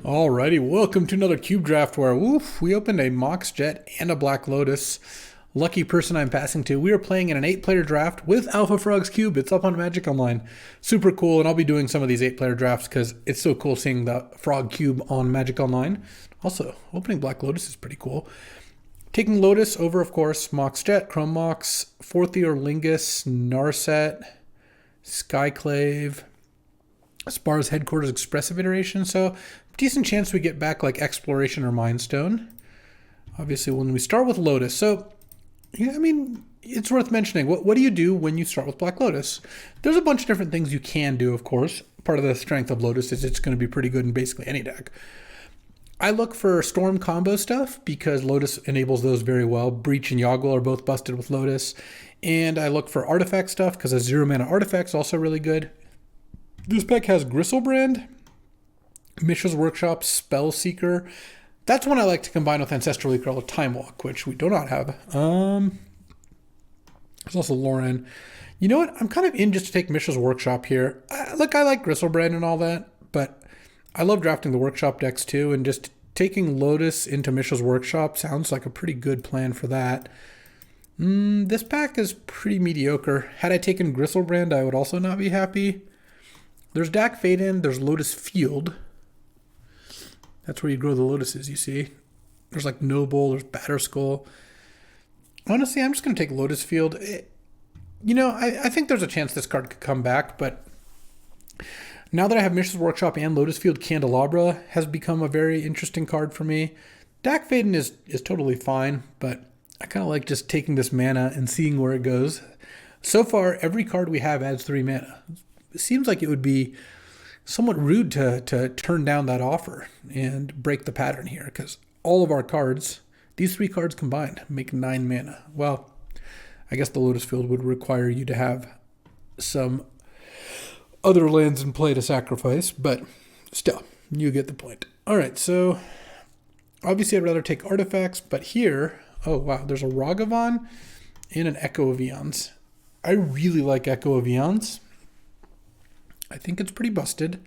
Alrighty, welcome to another cube draft where we opened a Mox Jet and a Black Lotus. Lucky person I'm passing to. We are playing in an 8-player draft with Alpha Frog's Cube. It's up on Magic Online. Super cool, and I'll be doing some of these 8-player drafts because it's so cool seeing the Frog Cube on Magic Online. Also, opening Black Lotus is pretty cool. Taking Lotus over, of course, Mox Jet, Chrome Mox, Fortheorlingus, Narset, Skyclave, Spar's Headquarters Expressive Iteration, so decent chance we get back like Exploration or Mindstone. Obviously, when we start with Lotus, so yeah, I mean, it's worth mentioning. What do you do when you start with Black Lotus? There's a bunch of different things you can do, of course. Part of the strength of Lotus is it's going to be pretty good in basically any deck. I look for Storm combo stuff because Lotus enables those very well. Breach and Yoggle are both busted with Lotus. And I look for artifact stuff because a 0-mana artifact's also really good. This deck has Gristlebrand, Mishra's Workshop, Spellseeker. That's one I like to combine with Ancestral Recall or Time Walk, which we do not have. There's also Lauren. You know what? I'm kind of in just to take Mishra's Workshop here. Look, I like Gristlebrand and all that, but I love drafting the Workshop decks too, and just taking Lotus into Mishra's Workshop sounds like a pretty good plan for that. This pack is pretty mediocre. Had I taken Gristlebrand, I would also not be happy. There's Dak Faden, there's Lotus Field. That's where you grow the lotuses, you see. There's like Noble, there's Batterskull. Honestly, I'm just going to take Lotus Field. I think there's a chance this card could come back, but now that I have Mishra's Workshop and Lotus Field, Candelabra has become a very interesting card for me. Dak Faden is totally fine, but I kind of like just taking this mana and seeing where it goes. So far, every card we have adds 3 mana. It seems like it would be somewhat rude to turn down that offer and break the pattern here, because all of our cards, these 3 cards combined, make 9 mana. Well, I guess the Lotus Field would require you to have some other lands in play to sacrifice, but still, you get the point. All right, so obviously I'd rather take artifacts, but here, oh wow, there's a Ragavan and an Echo of Eons. I really like Echo of Eons. I think it's pretty busted.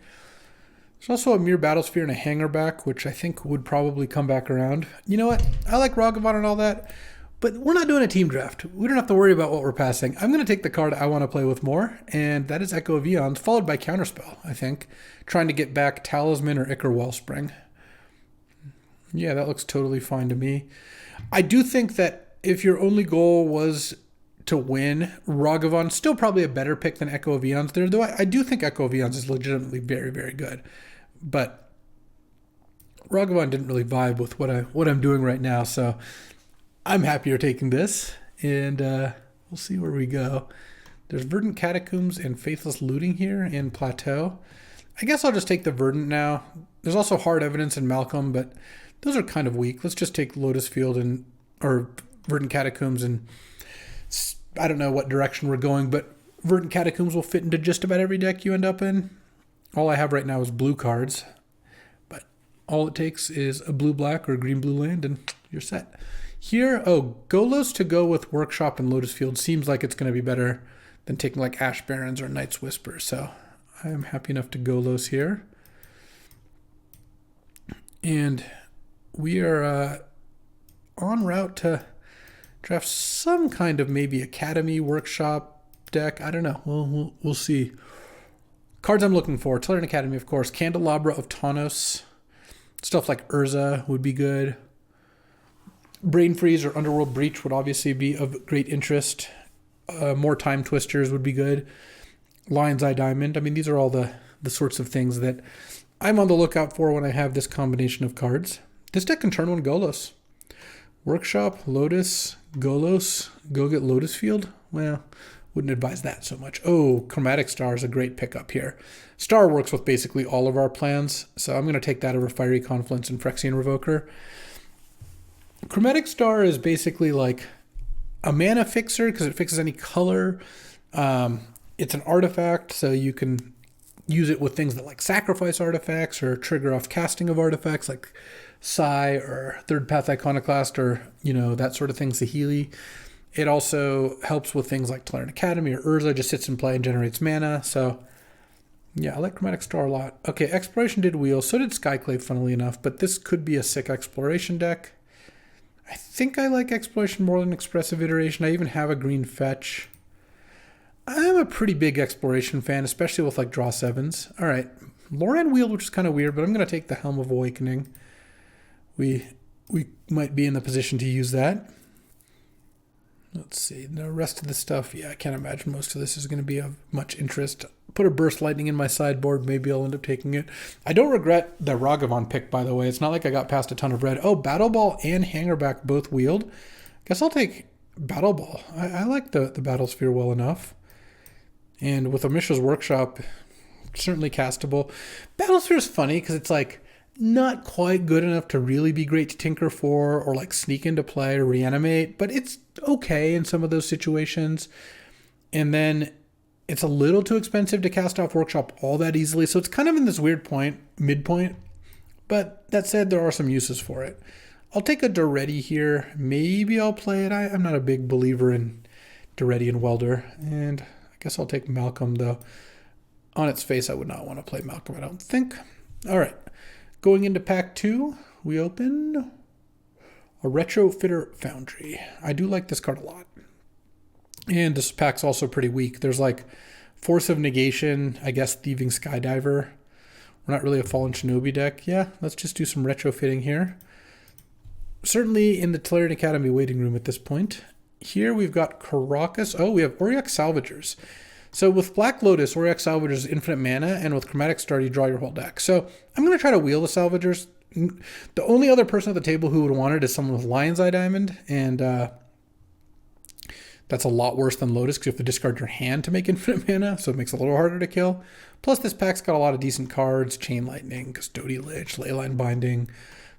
There's also a Mere Battlesphere and a Hangerback, which I think would probably come back around. You know what? I like Ragavan and all that, but we're not doing a team draft. We don't have to worry about what we're passing. I'm going to take the card I want to play with more, and that is Echo of Eons, followed by Counterspell, I think. Trying to get back Talisman or Ichor Wellspring. Yeah, that looks totally fine to me. I do think that if your only goal was to win, Ragavan still probably a better pick than Echo of Eons there, though I do think Echo of Eons is legitimately very, very good. But Ragavan didn't really vibe with what I'm doing right now, so I'm happier taking this, and we'll see where we go. There's Verdant Catacombs and Faithless Looting here in Plateau. I guess I'll just take the Verdant now. There's also Hard Evidence and Malcolm, but those are kind of weak. Let's just take Lotus Field or Verdant Catacombs, and I don't know what direction we're going, but Verdant Catacombs will fit into just about every deck you end up in. All I have right now is blue cards, but all it takes is a blue-black or a green-blue land, and you're set. Here, Golos to go with Workshop and Lotus Field seems like it's going to be better than taking like Ash Barrens or Night's Whisper, so I am happy enough to Golos here. And we are en route to draft some kind of maybe Academy Workshop deck. I don't know. We'll see. Cards I'm looking for. Tolarian Academy, of course. Candelabra of Tawnos. Stuff like Urza would be good. Brain Freeze or Underworld Breach would obviously be of great interest. More Time Twisters would be good. Lion's Eye Diamond. I mean, these are all the sorts of things that I'm on the lookout for when I have this combination of cards. This deck can turn one Golos. Workshop, Lotus, Golos, go get Lotus Field? Well, wouldn't advise that so much. Oh, Chromatic Star is a great pickup here. Star works with basically all of our plans, so I'm going to take that over Fiery Confluence and Phyrexian Revoker. Chromatic Star is basically like a mana fixer because it fixes any color. It's an artifact, so you can use it with things that like sacrifice artifacts or trigger off casting of artifacts like Sai or Third Path Iconoclast or, that sort of thing, Saheeli. It also helps with things like Tolarian Academy or Urza, just sits in play and generates mana. So Yeah, I like Chromatic Star a lot. Okay, Exploration did wheel. So did Skyclave, funnily enough. But this could be a sick Exploration deck. I think I like Exploration more than Expressive Iteration. I even have a green fetch. I'm a pretty big Exploration fan, especially with like draw 7s. All right, Loran wheeled, which is kind of weird, but I'm going to take the Helm of Awakening. We might be in the position to use that. Let's see, the rest of the stuff, yeah, I can't imagine most of this is going to be of much interest. Put a Burst Lightning in my sideboard, maybe I'll end up taking it. I don't regret the Ragavan pick, by the way. It's not like I got past a ton of red. Oh, Battle Ball and Hangerback both wheeled. Guess I'll take Battle Ball. I like the Battle Sphere well enough. And with a Mishra's Workshop, certainly castable. Battle Sphere is funny because it's like not quite good enough to really be great to tinker for or like sneak into play or reanimate, but it's okay in some of those situations. And then it's a little too expensive to cast off Workshop all that easily. So it's kind of in this weird midpoint. But that said, there are some uses for it. I'll take a Doretti here. Maybe I'll play it. I'm not a big believer in Doretti and Welder. And I guess I'll take Malcolm, though. On its face, I would not want to play Malcolm, I don't think. All right. Going into pack 2, we open a Retrofitter Foundry. I do like this card a lot. And this pack's also pretty weak. There's like Force of Negation, I guess Thieving Skydiver. We're not really a Fallen Shinobi deck. Yeah, let's just do some retrofitting here. Certainly in the Tolarian Academy waiting room at this point. Here we've got Caracas. Oh, we have Auriok Salvagers. So with Black Lotus, Auriok Salvagers is infinite mana, and with Chromatic Star, you draw your whole deck. So I'm going to try to wheel the Salvagers. The only other person at the table who would want it is someone with Lion's Eye Diamond, and that's a lot worse than Lotus because you have to discard your hand to make infinite mana, so it makes it a little harder to kill. Plus, this pack's got a lot of decent cards: Chain Lightning, Custodial Lich, Leyline Binding,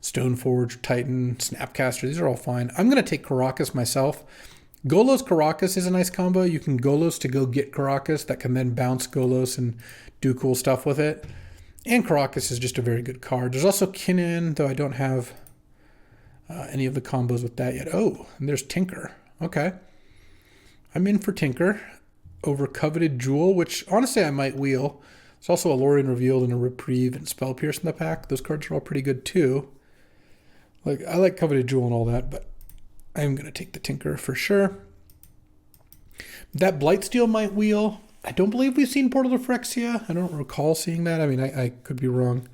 Stoneforge, Titan, Snapcaster. These are all fine. I'm going to take Caracas myself. Golos Caracas is a nice combo. You can Golos to go get Caracas that can then bounce Golos and do cool stuff with it. And Caracas is just a very good card. There's also Kinnan, though I don't have any of the combos with that yet. Oh, and there's Tinker. Okay. I'm in for Tinker over Coveted Jewel, which honestly I might wheel. There's also a Lorien Revealed and a Reprieve and Spell Pierce in the pack. Those cards are all pretty good too. Like I like Coveted Jewel and all that, but I'm going to take the Tinker for sure. That Blightsteel might wheel. I don't believe we've seen Portal to Phyrexia. I don't recall seeing that. I mean, I could be wrong.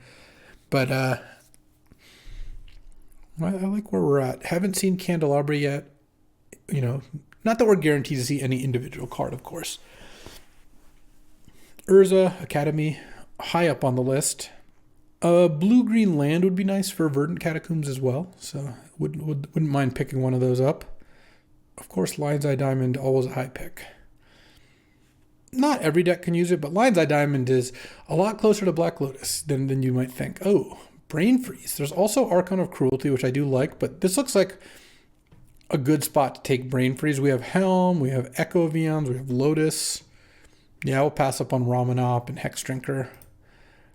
But I like where we're at. Haven't seen Candelabra yet. You know, not that we're guaranteed to see any individual card, of course. Urza Academy, high up on the list. Blue-green land would be nice for Verdant Catacombs as well, so wouldn't mind picking one of those up. Of course, Lion's Eye Diamond, always a high pick. Not every deck can use it, but Lion's Eye Diamond is a lot closer to Black Lotus than you might think. Oh, Brain Freeze. There's also Archon of Cruelty, which I do like, but this looks like a good spot to take Brain Freeze. We have Helm, we have Echo Vions, we have Lotus. Yeah, we'll pass up on Ramanop and Hex Drinker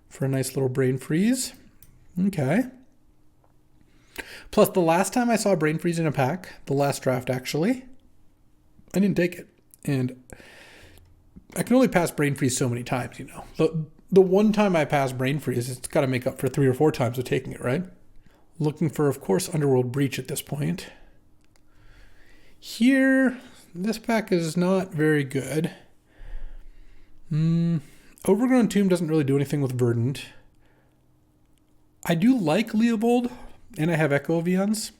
for a nice little Brain Freeze. Okay. Plus, the last time I saw Brain Freeze in a pack, the last draft actually, I didn't take it. And I can only pass Brain Freeze so many times, you know. The one time I pass Brain Freeze, it's got to make up for 3 or 4 times of taking it, right? Looking for, of course, Underworld Breach at this point. Here, this pack is not very good. Overgrown Tomb doesn't really do anything with Verdant. I do like Leopold, and I have Echo Vions,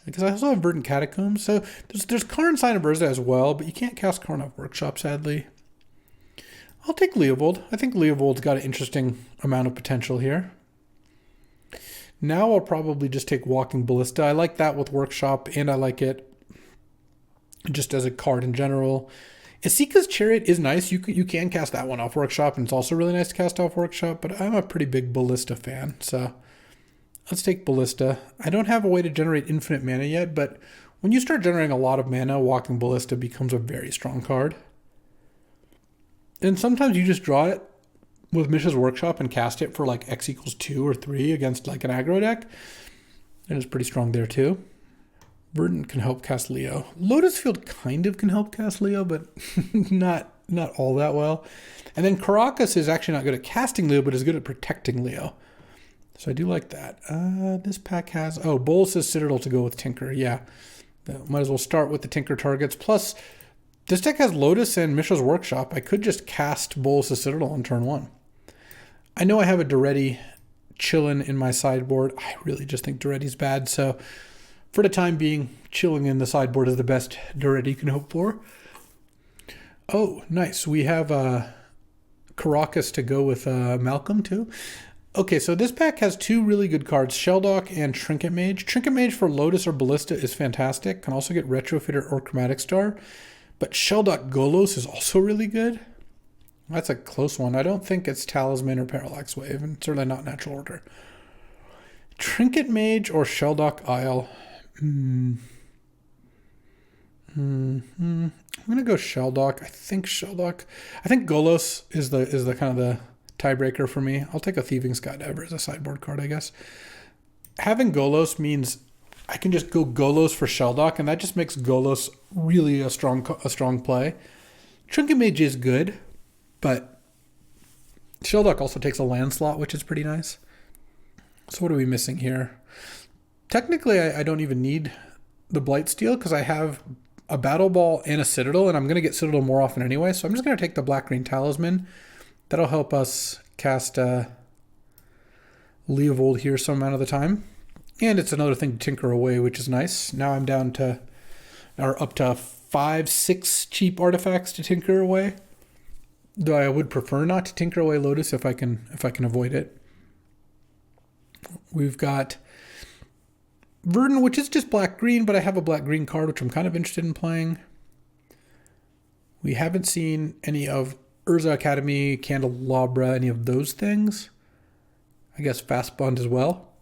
because I also have Verdant Catacombs. So there's Karn Sign of Urza as well, but you can't cast Karn off Workshop, sadly. I'll take Leopold. I think Leopold's got an interesting amount of potential here. Now I'll probably just take Walking Ballista. I like that with Workshop, and I like it just as a card in general. Isika's Chariot is nice. You can cast that one off Workshop, and it's also really nice to cast off Workshop, but I'm a pretty big Ballista fan, so let's take Ballista. I don't have a way to generate infinite mana yet, but when you start generating a lot of mana, Walking Ballista becomes a very strong card. And sometimes you just draw it with Mishra's Workshop and cast it for like X equals 2 or 3 against like an aggro deck. And it's pretty strong there too. Verdant can help cast Leo. Lotus Field kind of can help cast Leo, but not not all that well. And then Caracas is actually not good at casting Leo, but is good at protecting Leo. So I do like that. This pack has, Bolus's Citadel to go with Tinker. Yeah, might as well start with the Tinker targets. Plus, this deck has Lotus and Mishra's Workshop. I could just cast Bolus's Citadel on turn 1. I know I have a Duretti chilling in my sideboard. I really just think Duretti's bad. So for the time being, chilling in the sideboard is the best Duretti you can hope for. Oh, nice. We have Caracas to go with Malcolm too. Okay, so this pack has 2 really good cards, Sheldock and Trinket Mage. Trinket Mage for Lotus or Ballista is fantastic. Can also get Retrofitter or Chromatic Star. But Sheldock Golos is also really good. That's a close one. I don't think it's Talisman or Parallax Wave, and certainly not Natural Order. Trinket Mage or Sheldock Isle? I'm gonna go Sheldock. I think Golos is the kind of the tiebreaker for me. I'll take a Thieving Skydiver as a sideboard card, I guess. Having Golos means I can just go Golos for Sheldock, and that just makes Golos really a strong play. Trinket Mage is good, but Sheldock also takes a land slot, which is pretty nice. So what are we missing here? Technically, I don't even need the Blightsteel because I have a Battle Ball and a Citadel, and I'm going to get Citadel more often anyway, so I'm just going to take the Black-Green Talisman. That'll help us cast Leovold here some amount of the time. And it's another thing to tinker away, which is nice. Now I'm down to, or up to 5-6 cheap artifacts to tinker away. Though I would prefer not to tinker away Lotus if I can avoid it. We've got Verdant, which is just black-green, but I have a black-green card, which I'm kind of interested in playing. We haven't seen any of Urza Academy, Candelabra, any of those things. I guess Fast Bond as well.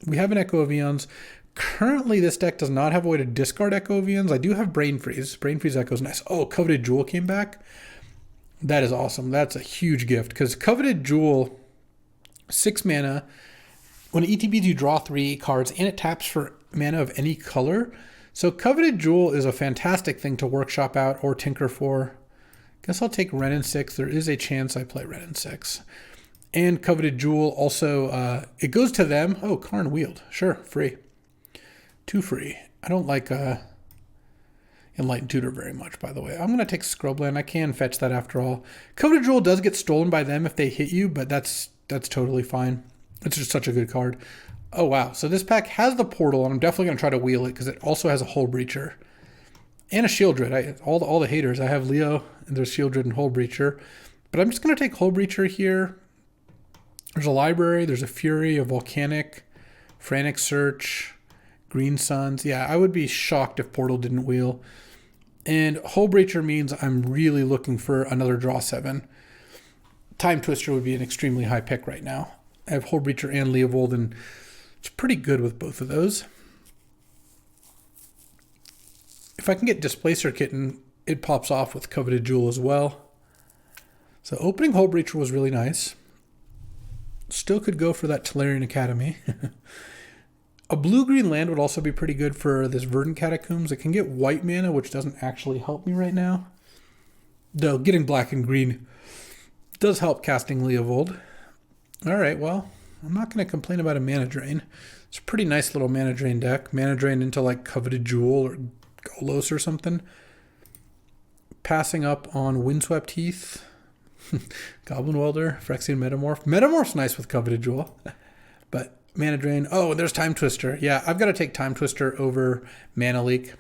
We have an Echo of Eons. Currently, this deck does not have a way to discard Echo of Eons. I do have Brain Freeze. Brain Freeze Echo is nice. Oh, Coveted Jewel came back. That is awesome. That's a huge gift because Coveted Jewel, 6 mana. When it ETBs, you draw 3 cards and it taps for mana of any color. So Coveted Jewel is a fantastic thing to workshop out or tinker for. Guess I'll take Wrenn and 6. There is a chance I play Wrenn and 6. And Coveted Jewel also, it goes to them. Oh, Karn Wield. Sure, free. 2 free. I don't like Enlightened Tutor very much, by the way. I'm going to take Scrubland. I can fetch that after all. Coveted Jewel does get stolen by them if they hit you, but that's totally fine. It's just such a good card. Oh, wow. So this pack has the Portal, and I'm definitely going to try to wheel it because it also has a Hull Breacher. And a Shieldred. All the haters. I have Leo, and there's Shieldred and Hull Breacher. But I'm just going to take Hull Breacher here. There's a Library. There's a Fury, a Volcanic, Frantic Search, Green Suns. Yeah, I would be shocked if Portal didn't wheel. And Hull Breacher means I'm really looking for another draw 7. Time Twister would be an extremely high pick right now. I have Hull Breacher and Leovold, and it's pretty good with both of those. If I can get Displacer Kitten, it pops off with Coveted Jewel as well. So opening Hull Breacher was really nice. Still could go for that Tolarian Academy. A blue-green land would also be pretty good for this Verdant Catacombs. It can get white mana, which doesn't actually help me right now. Though getting black and green does help casting Leovold. All right, well, I'm not going to complain about a mana drain. It's a pretty nice little mana drain deck. Mana drain into like Coveted Jewel or Golos or something. Passing up on Windswept Heath. Goblin Welder, Phyrexian Metamorph. Metamorph's nice with Coveted Jewel. But mana drain. Oh, and there's Time Twister. Yeah, I've got to take Time Twister over Mana Leak.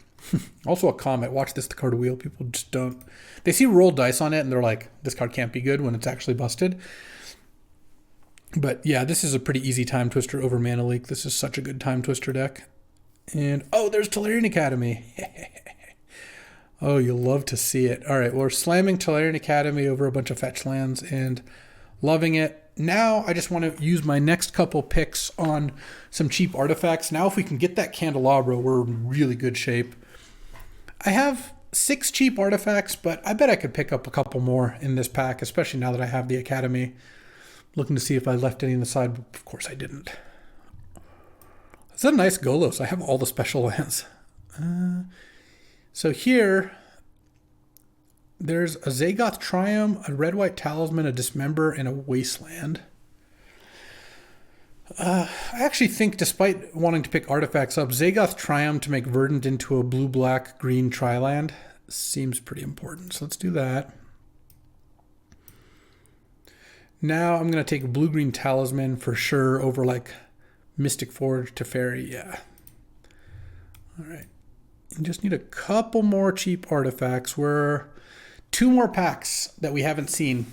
Also a Comet. Watch this card wheel. People just don't. They see rolled dice on it and they're like, this card can't be good when it's actually busted. But yeah, this is a pretty easy Time Twister over Mana Leak. This is such a good Time Twister deck. And oh, there's Tolarian Academy. Oh, you'll love to see it. All right, well, we're slamming Tolarian Academy over a bunch of fetch lands and loving it. Now I just want to use my next couple picks on some cheap artifacts. Now if we can get that Candelabra, we're in really good shape. I have 6 cheap artifacts, but I bet I could pick up a couple more in this pack, especially now that I have the Academy. Looking to see if I left any on the side, but of course I didn't. It's a nice Golos. I have all the special lands. So here, There's a Zagoth Triumph, a Red-White Talisman, a Dismember, and a Wasteland. I actually think, despite wanting to pick artifacts up, Zagoth Triumph to make Verdant into a blue-black-green Tri-land seems pretty important. So let's do that. Now I'm going to take Blue-Green Talisman for sure over like Mystic Forge, Teferi. Yeah. All right. You just need a couple more cheap artifacts. We're 2 more packs that we haven't seen.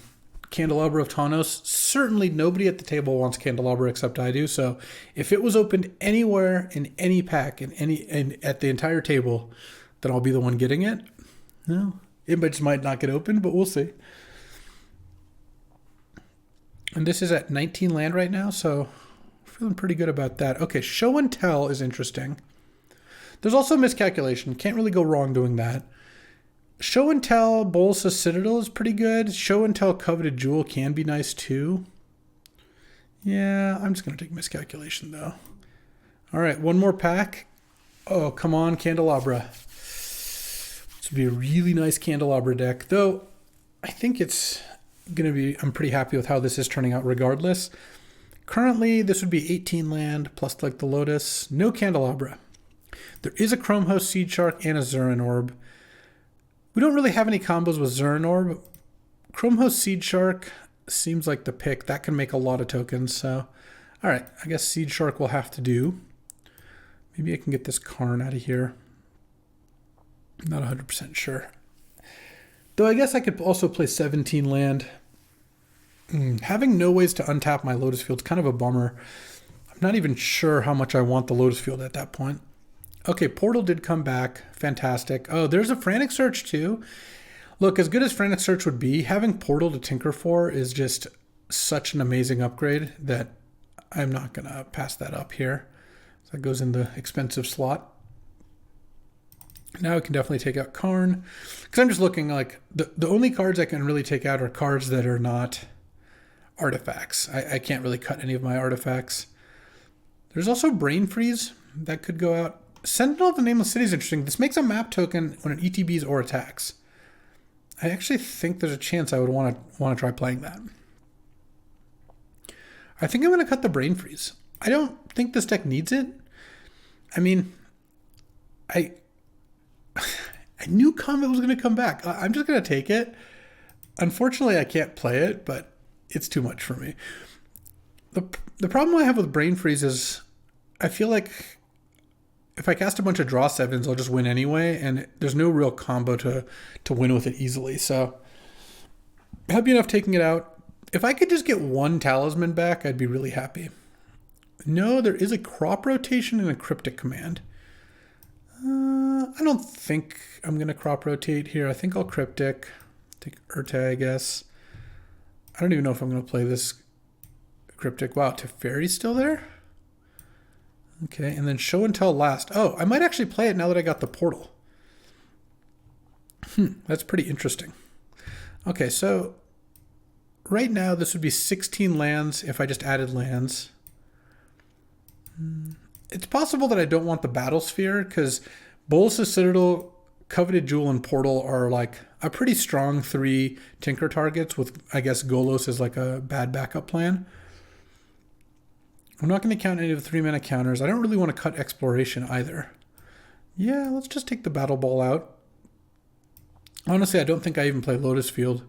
Candelabra of Tawnos. Certainly nobody at the table wants Candelabra except I do. So if it was opened anywhere in any pack and at the entire table, then I'll be the one getting it. No, it just might not get opened, but we'll see. And this is at 19 land right now, so feeling pretty good about that. Okay, Show and Tell is interesting. There's also Miscalculation. Can't really go wrong doing that. Show and Tell Bolsa Citadel is pretty good. Show and Tell Coveted Jewel can be nice too. Yeah, I'm just going to take Miscalculation though. All right, one more pack. Oh, come on, Candelabra. This would be a really nice Candelabra deck, though I think it's going to be, I'm pretty happy with how this is turning out regardless. Currently, this would be 18 land plus like the Lotus. No Candelabra. There is a Chrome Host Seed Shark and a Zurin Orb. We don't really have any combos with Zurin Orb. Chrome Host Seed Shark seems like the pick. That can make a lot of tokens. So, all right, I guess Seed Shark will have to do. Maybe I can get this Karn out of here. Not 100% sure. Though I guess I could also play 17 land. Having no ways to untap my Lotus Field is kind of a bummer. I'm not even sure how much I want the Lotus Field at that point. Okay, Portal did come back. Fantastic. Oh, there's a Frantic Search too. Look, as good as Frantic Search would be, having Portal to tinker for is just such an amazing upgrade that I'm not going to pass that up here. So that goes in the expensive slot. Now we can definitely take out Karn. Because I'm just looking like the only cards I can really take out are cards that are not artifacts. I can't really cut any of my artifacts. There's also Brain Freeze that could go out. Sentinel of the Nameless City is interesting. This makes a map token when it ETBs or attacks. I actually think there's a chance I would want to try playing that. I think I'm going to cut the Brain Freeze. I don't think this deck needs it. I mean, I knew Combat was going to come back. I'm just going to take it. Unfortunately, I can't play it, but it's too much for me. The problem I have with Brain Freeze is I feel like if I cast a bunch of draw 7s, I'll just win anyway, and there's no real combo to win with it easily. So happy enough taking it out. If I could just get one Talisman back, I'd be really happy. No, there is a Crop Rotation and a Cryptic Command. I don't think I'm going to Crop Rotate here. I think I'll Cryptic. Take Urte, I guess. I don't even know if I'm going to play this Cryptic. Wow, Teferi's still there? Okay, and then Show and Tell last. Oh, I might actually play it now that I got the Portal. That's pretty interesting. Okay, so right now this would be 16 lands if I just added lands. It's possible that I don't want the Battle Sphere because Bolsa Citadel, Coveted Jewel, and Portal are like a pretty strong 3 Tinker targets with, I guess, Golos as like a bad backup plan. I'm not going to count any of the 3-mana counters. I don't really want to cut Exploration either. Yeah, let's just take the Battle Ball out. Honestly, I don't think I even play Lotus Field.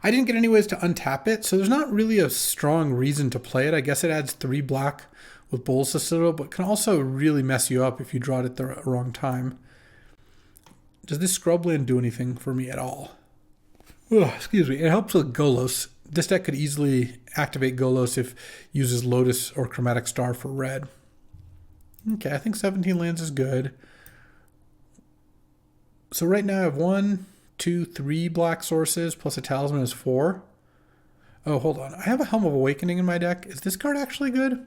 I didn't get any ways to untap it, so there's not really a strong reason to play it. I guess it adds 3 black with Bolsa Citadel, but can also really mess you up if you draw it at the wrong time. Does this Scrubland do anything for me at all? Ugh, excuse me. It helps with Golos. This deck could easily activate Golos if uses Lotus or Chromatic Star for red. Okay, I think 17 lands is good. So right now I have 1, 2, 3 black sources plus a Talisman is 4. Oh, hold on. I have a Helm of Awakening in my deck. Is this card actually good?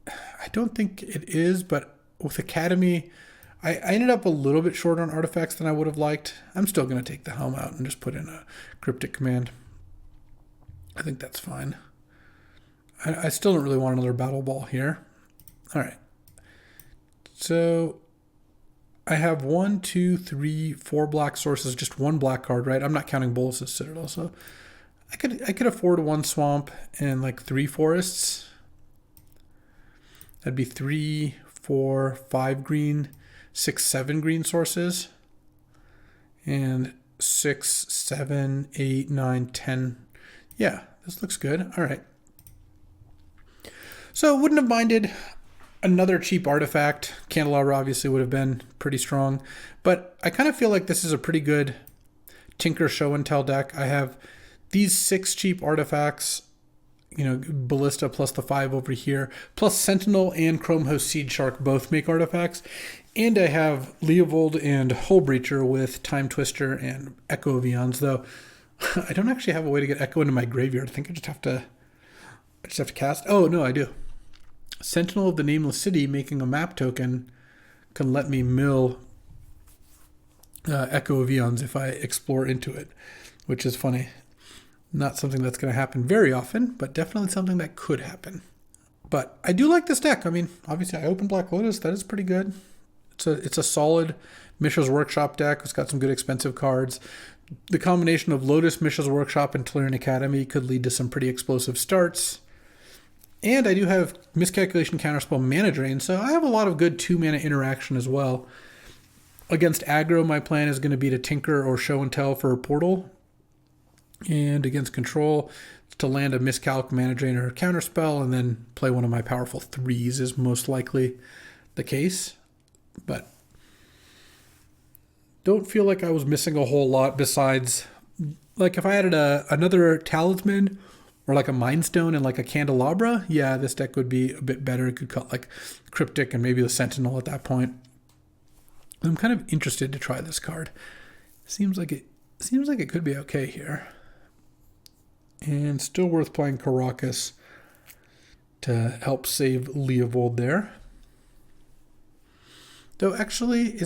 I don't think it is, but with Academy, I ended up a little bit short on artifacts than I would have liked. I'm still going to take the Helm out and just put in a Cryptic Command. I think that's fine. I still don't really want another Battle Ball here. All right. So I have 1, 2, 3, 4 black sources, just one black card, right? I'm not counting Bolus's Citadel, so I could afford 1 swamp and like 3 forests. That'd be 3, 4, 5 green, 6, 7 green sources, and 6, 7, 8, 9, 10. Yeah, this looks good. All right. So wouldn't have minded another cheap artifact. Candelabra obviously would have been pretty strong, but I kind of feel like this is a pretty good Tinker Show and Tell deck. I have these 6 cheap artifacts, you know, Ballista plus the 5 over here, plus Sentinel and Chrome Host Seed Shark both make artifacts. And I have Leovold and Hull Breacher with Time Twister and Echo of Eons, though I don't actually have a way to get Echo into my graveyard. I think I just have to cast. Oh, no, I do. Sentinel of the Nameless City making a map token can let me mill Echo of Eons if I explore into it, which is funny. Not something that's going to happen very often, but definitely something that could happen. But I do like this deck. I mean, obviously I opened Black Lotus. That is pretty good. It's a solid Mishra's Workshop deck. It's got some good expensive cards. The combination of Lotus, Mishra's Workshop, and Tolarian Academy could lead to some pretty explosive starts. And I do have Miscalculation, Counterspell, Mana Drain, so I have a lot of good 2-mana interaction as well. Against aggro, my plan is going to be to Tinker or Show and Tell for a Portal. And against control, to land a Miscalc, Mana Drain, or Counterspell, and then play one of my powerful 3s is most likely the case. But don't feel like I was missing a whole lot besides, like if I added another Talisman or like a Mind Stone and like a Candelabra, yeah, this deck would be a bit better. It could cut like Cryptic and maybe the Sentinel at that point. I'm kind of interested to try this card. Seems like it could be okay here. And still worth playing Caracas to help save Leovold there. Though actually,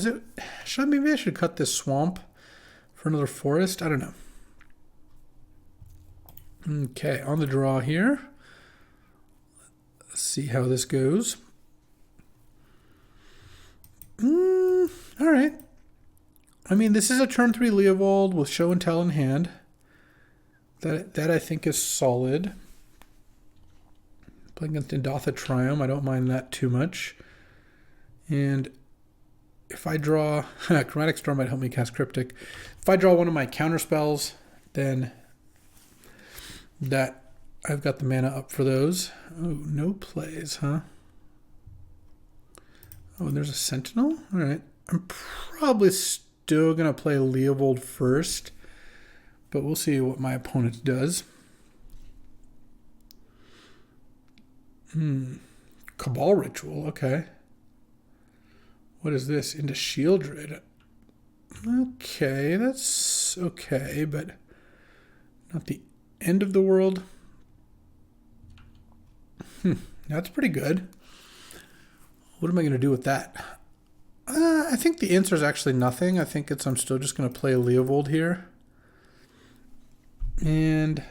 maybe I should cut this swamp for another forest? I don't know. Okay, on the draw here. Let's see how this goes. All right. I mean, this is a turn 3 Leovold with Show and Tell in hand. That I think is solid. Playing against Indatha Triumph, I don't mind that too much. And if I draw... Chromatic Storm might help me cast Cryptic. If I draw one of my counter spells, then that I've got the mana up for those. Oh, no plays, huh? Oh, and there's a Sentinel? All right. I'm probably still going to play Leovold first, but we'll see what my opponent does. Cabal Ritual, okay. What is this? Into Shieldred. Okay, that's okay, but not the end of the world. That's pretty good. What am I going to do with that? I think the answer is actually nothing. I think I'm still just going to play Leovold here. And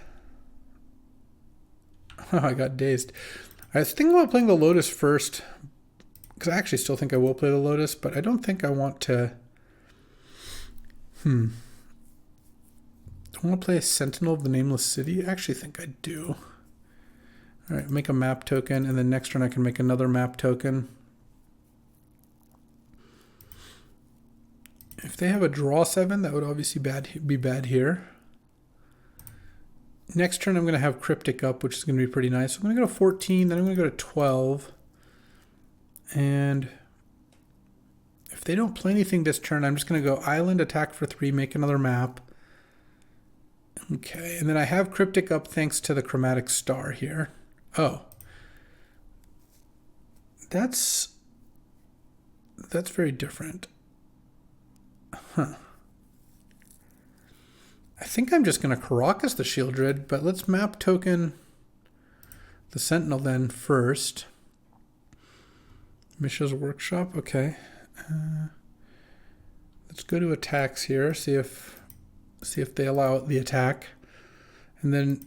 I got dazed. I was thinking about playing the Lotus first, because I actually still think I will play the Lotus, but I don't think I want to... Do I want to play a Sentinel of the Nameless City? I actually think I do. All right, make a map token, and then next turn I can make another map token. If they have a draw 7, that would obviously be bad here. Next turn I'm going to have Cryptic up, which is going to be pretty nice. So I'm going to go to 14, then I'm going to go to 12. And if they don't play anything this turn, I'm just going to go Island, attack for 3, make another map. Okay, and then I have Cryptic up thanks to the Chromatic Star here. Oh. That's very different. Huh. I think I'm just going to Caracas the Shieldred, but let's map token the Sentinel then first. Mishra's Workshop, okay. Let's go to attacks here, see if they allow the attack. And then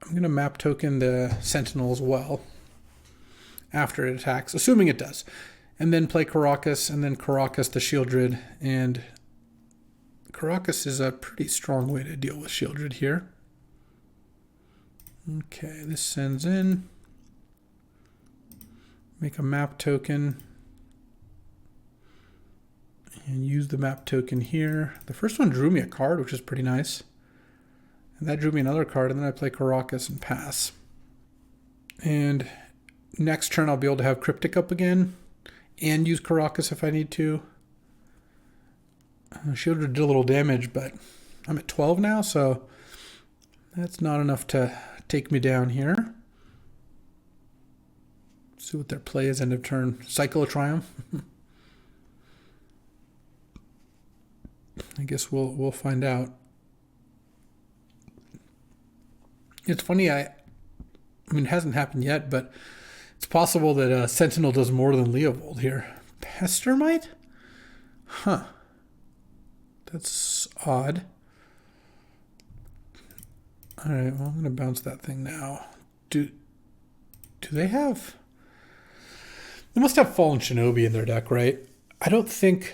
I'm going to map token the Sentinel as well after it attacks, assuming it does. and then play Caracas, and then Caracas the Shieldred, and Caracas is a pretty strong way to deal with Shieldred here. Okay, this sends in. Make a map token. And use the map token here. The first one drew me a card, which is pretty nice. And that drew me another card, and then I play Caracas and pass. And next turn I'll be able to have Cryptic up again and use Caracas if I need to. Shieldred did a little damage, but I'm at 12 now, so that's not enough to take me down here. See what their play is end of turn. Cycle of Triumph. I guess we'll find out. It's funny, I mean, it hasn't happened yet, but it's possible that Sentinel does more than Leovold here. Pestermite? Huh. That's odd. Alright, well, I'm going to bounce that thing now. Do they have... They must have Fallen Shinobi in their deck, right? I don't think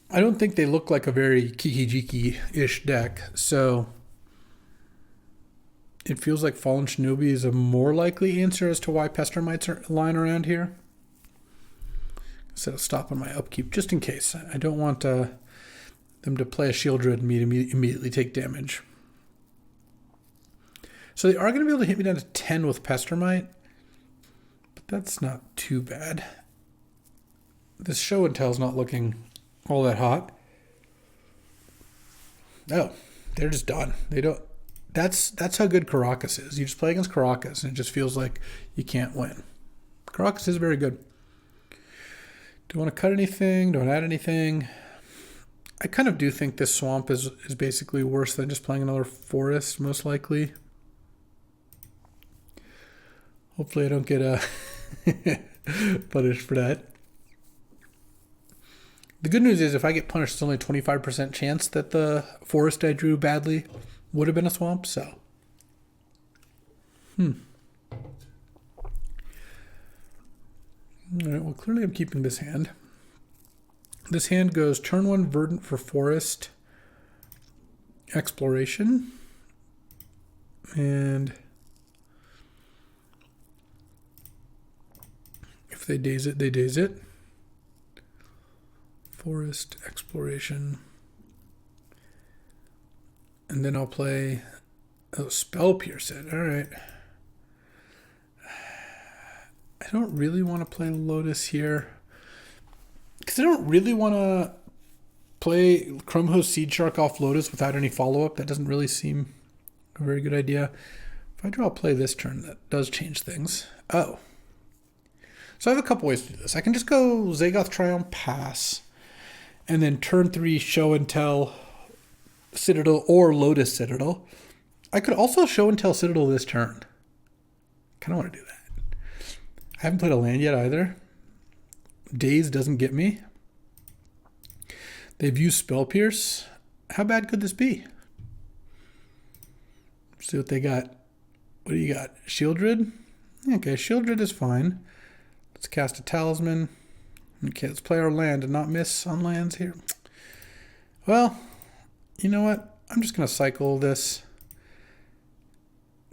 they look like a very Kiki-Jiki-ish deck, so it feels like Fallen Shinobi is a more likely answer as to why Pestermites are lying around here. Instead of stopping my upkeep, just in case. I don't want them to play a Shieldred and me immediately take damage. So they are going to be able to hit me down to 10 with Pestermite, but that's not too bad. This show and tell is not looking all that hot. Oh, they're just done. They don't. That's how good Caracas is. You just play against Caracas, and it just feels like you can't win. Caracas is very good. Do I want to cut anything? Do I add anything? I kind of do think this swamp is basically worse than just playing another forest, most likely. Hopefully I don't get punished for that. The good news is if I get punished, it's only a 25% chance that the forest I drew badly would have been a swamp, so. All right, well, clearly I'm keeping this hand. This hand goes turn 1 Verdant for forest exploration. And if they daze it, they daze it. Forest exploration. And then I'll play Spell Pierce it. All right. I don't really want to play Lotus here because I don't really want to play Chromehose Seed Shark off Lotus without any follow-up. That doesn't really seem a very good idea. If I draw a play this turn, that does change things. Oh. So I have a couple ways to do this. I can just go Zagoth Triumph, pass, and then turn 3 Show and Tell Citadel or Lotus Citadel. I could also Show and Tell Citadel this turn. Kind of want to do that. I haven't played a land yet either. Daze doesn't get me. They've used Spell Pierce. How bad could this be? See what they got. What do you got? Shieldred? Okay, Shieldred is fine. Let's cast a Talisman. Okay, let's play our land and not miss on lands here. Well, you know what? I'm just going to cycle this.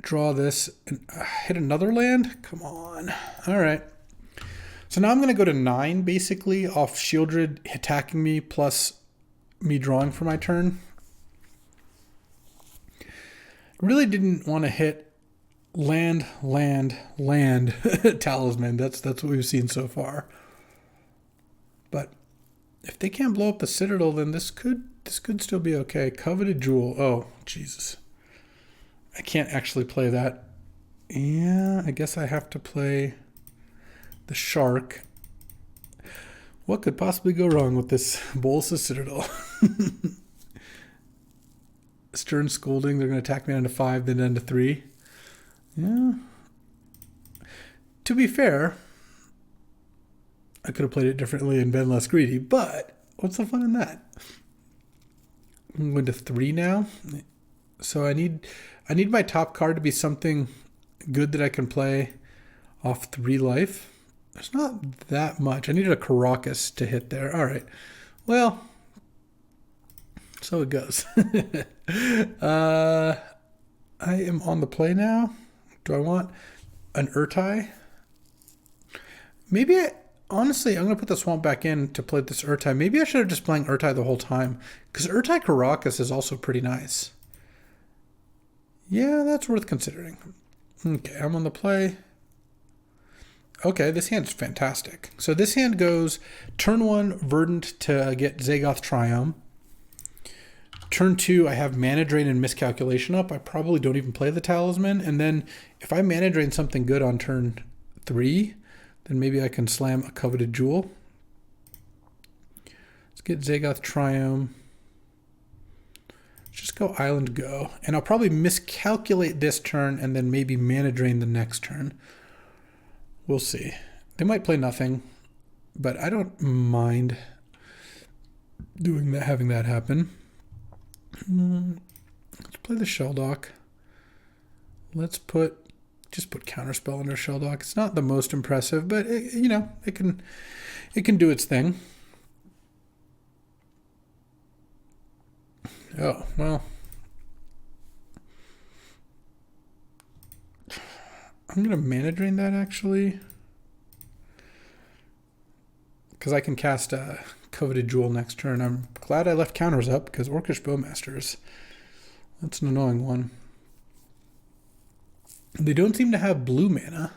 Draw this and hit another land? Come on. All right. So now I'm going to go to 9 basically off Shieldred attacking me plus me drawing for my turn. Really didn't want to hit land Talisman. That's what we've seen so far. But if they can't blow up the Citadel, then this could still be okay. Coveted Jewel. Oh, Jesus. I can't actually play that. Yeah, I guess I have to play the Shark. What could possibly go wrong with this Bolas' Citadel? Stern Scolding, they're going to attack me down to 5, then down to 3. Yeah. To be fair, I could have played it differently and been less greedy, but what's the fun in that? I'm going to 3 now. So I need my top card to be something good that I can play off 3 life. There's not that much. I needed a Caracas to hit there. All right. Well, so it goes. I am on the play now. Do I want an Urtai? Maybe honestly, I'm going to put the Swamp back in to play this Urtai. Maybe I should have just playing Urtai the whole time, because Urtai Caracas is also pretty nice. Yeah, that's worth considering. Okay, I'm on the play. Okay, this hand's fantastic. So this hand goes turn 1, Verdant to get Zagoth Triome. Turn 2, I have Mana Drain and Miscalculation up. I probably don't even play the Talisman. And then if I Mana Drain something good on turn 3, then maybe I can slam a Coveted Jewel. Let's get Zagoth Triome. Let's just go Island Go. And I'll probably miscalculate this turn and then maybe Mana Drain the next turn. We'll see. They might play nothing, but I don't mind doing that, having that happen. Let's play the Shelldock. Let's just put Counterspell under Shelldock. It's not the most impressive, but it can do its thing. Oh, well. I'm going to Mana Drain that, actually. Because I can cast a Coveted Jewel next turn. I'm glad I left counters up, because Orcish Bowmasters, that's an annoying one. They don't seem to have blue mana,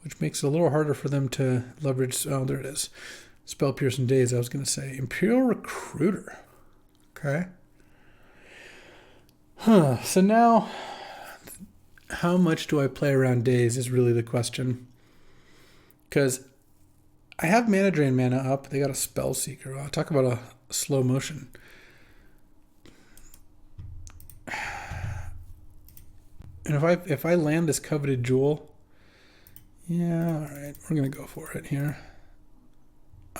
which makes it a little harder for them to leverage. Oh, there it is. Spell Piercing Daze, I was going to say. Imperial Recruiter. Okay. So now, how much do I play around Daze is really the question. Because I have Mana Drain mana up. They got a Spell Seeker. I'll talk about a slow motion. And if I land this Coveted Jewel, yeah, all right, we're going to go for it here.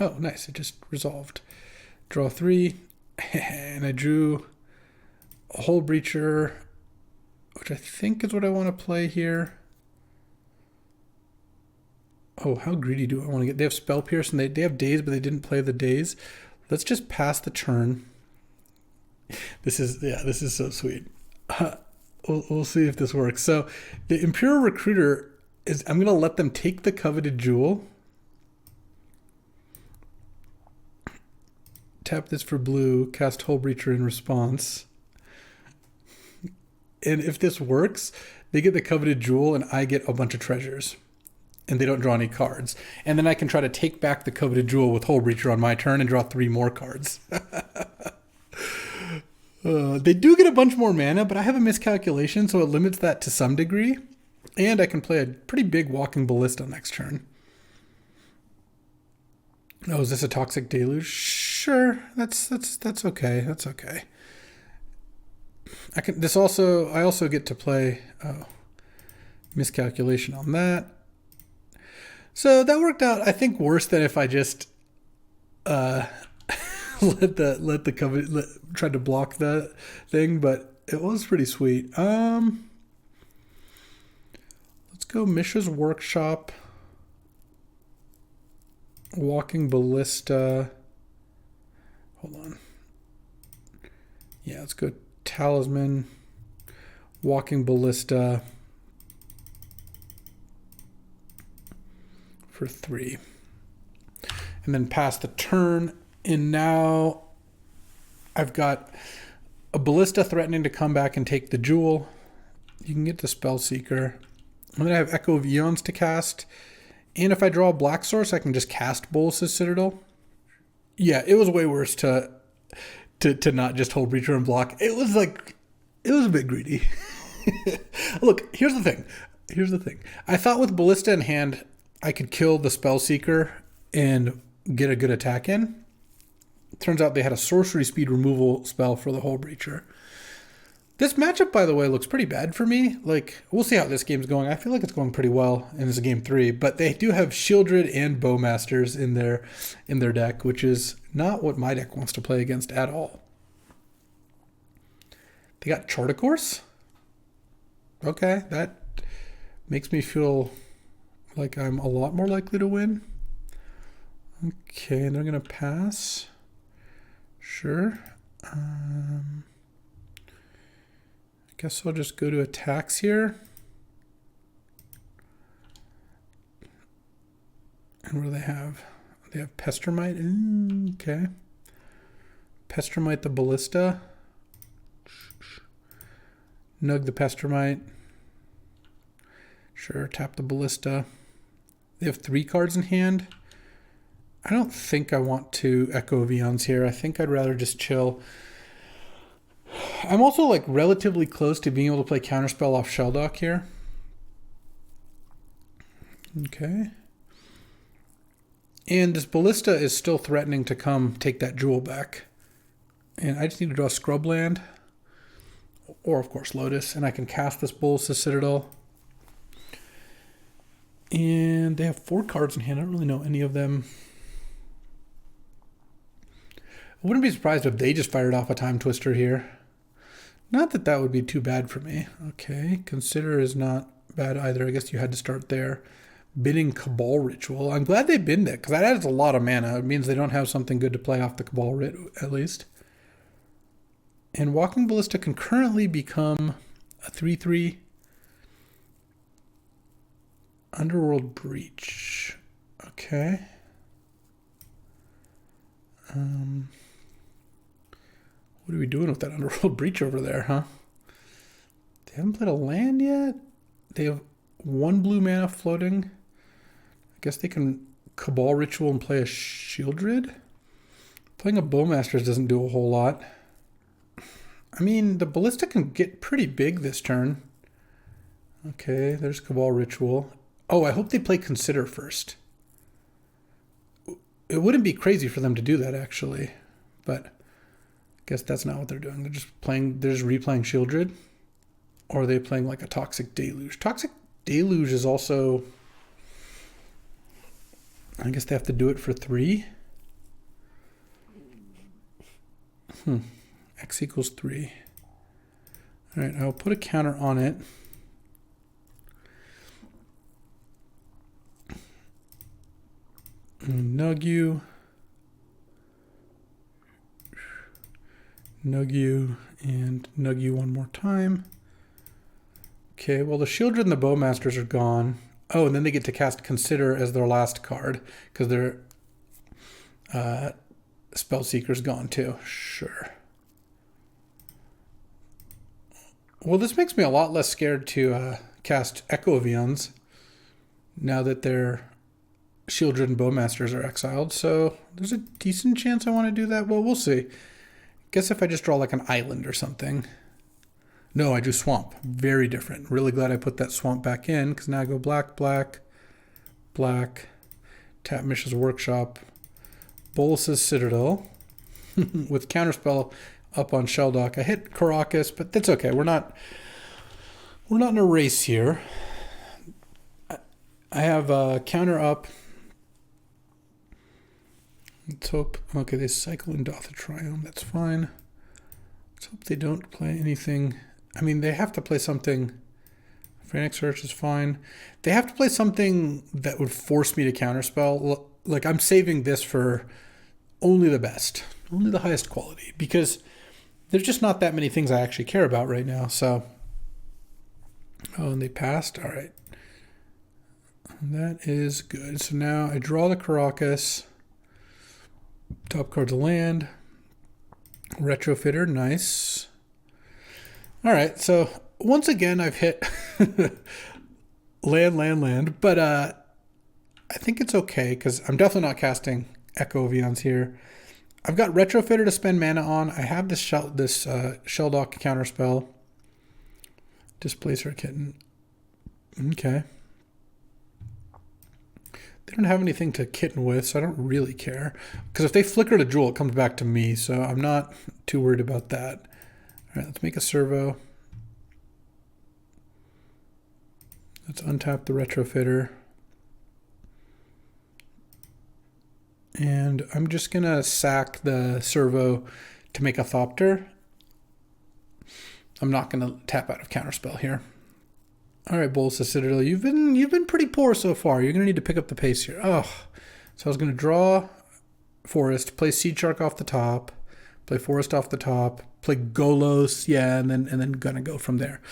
Oh, nice. It just resolved. Draw 3, and I drew a Hull Breacher, which I think is what I want to play here. Oh, how greedy do I want to get? They have Spell Pierce, and they have Daze, but they didn't play the Daze. Let's just pass the turn. This is so sweet. We'll see if this works. So the Imperial Recruiter is, I'm going to let them take the Coveted Jewel. Tap this for blue, cast Hull Breacher in response. And if this works, they get the Coveted Jewel and I get a bunch of treasures. And they don't draw any cards. And then I can try to take back the Coveted Jewel with Hull Breacher on my turn and draw 3 more cards. They do get a bunch more mana, but I have a miscalculation, so it limits that to some degree. And I can play a pretty big Walking Ballista next turn. Oh, is this a Toxic Deluge? Sure, that's okay. That's okay. I also get to play miscalculation on that. So that worked out, I think, worse than if I just tried to block the thing, but it was pretty sweet. Let's go Mishra's Workshop, Walking Ballista. Hold on. Yeah, let's go Talisman, Walking Ballista for 3. And then pass the turn. And now I've got a Ballista threatening to come back and take the Jewel. You can get the Spell Seeker. And then I have Echo of Eons to cast. And if I draw a Black Source, I can just cast Bolus's Citadel. Yeah, it was way worse to not just hold Breacher and block. It was a bit greedy. Look, here's the thing. I thought with Ballista in hand, I could kill the Spell Seeker and get a good attack in. Turns out they had a sorcery speed removal spell for the Hull Breacher. This matchup, by the way, looks pretty bad for me. Like, we'll see how this game's going. I feel like it's going pretty well, and it's game 3. But they do have Shieldred and Bowmasters in their deck, which is not what my deck wants to play against at all. They got Charticourse? Okay, that makes me feel like I'm a lot more likely to win. Okay, and they're going to pass. Sure. I guess I'll just go to attacks here. And what do they have? They have Pestermite. Okay. Pestermite the Ballista. Nug the Pestermite. Sure, tap the Ballista. They have 3 cards in hand. I don't think I want to Echo Vions here. I think I'd rather just chill. I'm also like relatively close to being able to play Counterspell off Shelldock here. Okay. And this Ballista is still threatening to come take that jewel back. And I just need to draw Scrubland. Or, of course, Lotus. And I can cast this Bolas's Citadel. And they have 4 cards in hand. I don't really know any of them. I wouldn't be surprised if they just fired off a Time Twister here. Not that that would be too bad for me. Okay, Consider is not bad either. I guess you had to start there. Binning Cabal Ritual. I'm glad they binned it, because that adds a lot of mana. It means they don't have something good to play off the Cabal Rit, at least. And Walking Ballista can currently become a 3/3 Underworld Breach. Okay. What are we doing with that Underworld Breach over there, huh? They haven't played a land yet. They have 1 blue mana floating. I guess they can Cabal Ritual and play a Shieldred. Playing a Bowmasters doesn't do a whole lot. I mean, the Ballista can get pretty big this turn. Okay, there's Cabal Ritual. Oh, I hope they play Consider first. It wouldn't be crazy for them to do that, actually. But I guess that's not what they're doing. They're just replaying Shieldred. Or are they playing like a Toxic Deluge? Toxic Deluge is also... I guess they have to do it for 3. X equals 3. Alright, I'll put a counter on it. Nug you, and nug you one more time. Okay, well the Shieldred and the Bowmasters are gone. Oh, and then they get to cast Consider as their last card, because their Spellseeker's gone too. Sure. Well, this makes me a lot less scared to cast Echo Vions now that their Shieldred and Bowmasters are exiled, so there's a decent chance I want to do that. Well, we'll see. Guess if I just draw like an island or something. No, I do Swamp. Very different. Really glad I put that Swamp back in, because now I go black, black, black, tap Mishra's Workshop, Bolas's Citadel, with Counterspell up on Shelldock. I hit Caracas, but that's okay. We're not in a race here. I have a counter up. Let's hope. Okay, they cycle in Doth of Triumph. That's fine. Let's hope they don't play anything. I mean, they have to play something. Frantic Search is fine. They have to play something that would force me to counterspell. Like, I'm saving this for only the best, only the highest quality, because there's just not that many things I actually care about right now. So, oh, and they passed. All right. That is good. So now I draw the Caracas. Top card's a land. Retrofitter, nice. All right, so once again I've hit land, but I think it's okay because I'm definitely not casting Echo Vions here. I've got Retrofitter to spend mana on. I have this Shelldock counterspell. Displacer Kitten. Okay. They don't have anything to kitten with, so I don't really care. Because if they flicker the jewel, it comes back to me, so I'm not too worried about that. All right, let's make a servo. Let's untap the Retrofitter. And I'm just going to sack the servo to make a Thopter. I'm not going to tap out of Counterspell here. All right, Bolus of Citadel, you've been pretty poor so far. You're gonna need to pick up the pace here. Oh, so I was gonna draw Forest, play Seed Shark off the top, play Forest off the top, play Golos, yeah, and then gonna go from there.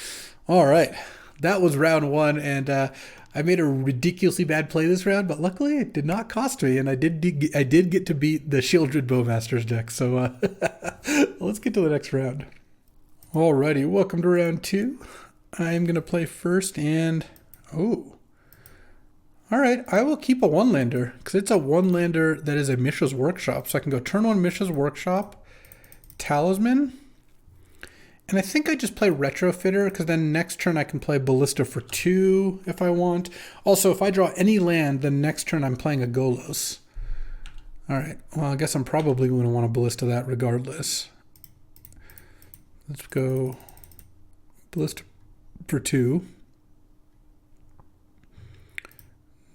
All right, that was round one, and I made a ridiculously bad play this round, but luckily it did not cost me, and I did get to beat the Shieldred Bowmasters deck. So let's get to the next round. Alrighty, welcome to round two. I'm going to play first, and oh, all right, I will keep a one-lander because it's a one-lander that is a Mishra's Workshop. So I can go turn one Mishra's Workshop, Talisman, and I think I just play Retrofitter because then next turn I can play Ballista for 2 if I want. Also, if I draw any land, then next turn I'm playing a Golos. All right, well, I guess I'm probably going to want to Ballista that regardless. Let's go Ballista for 2.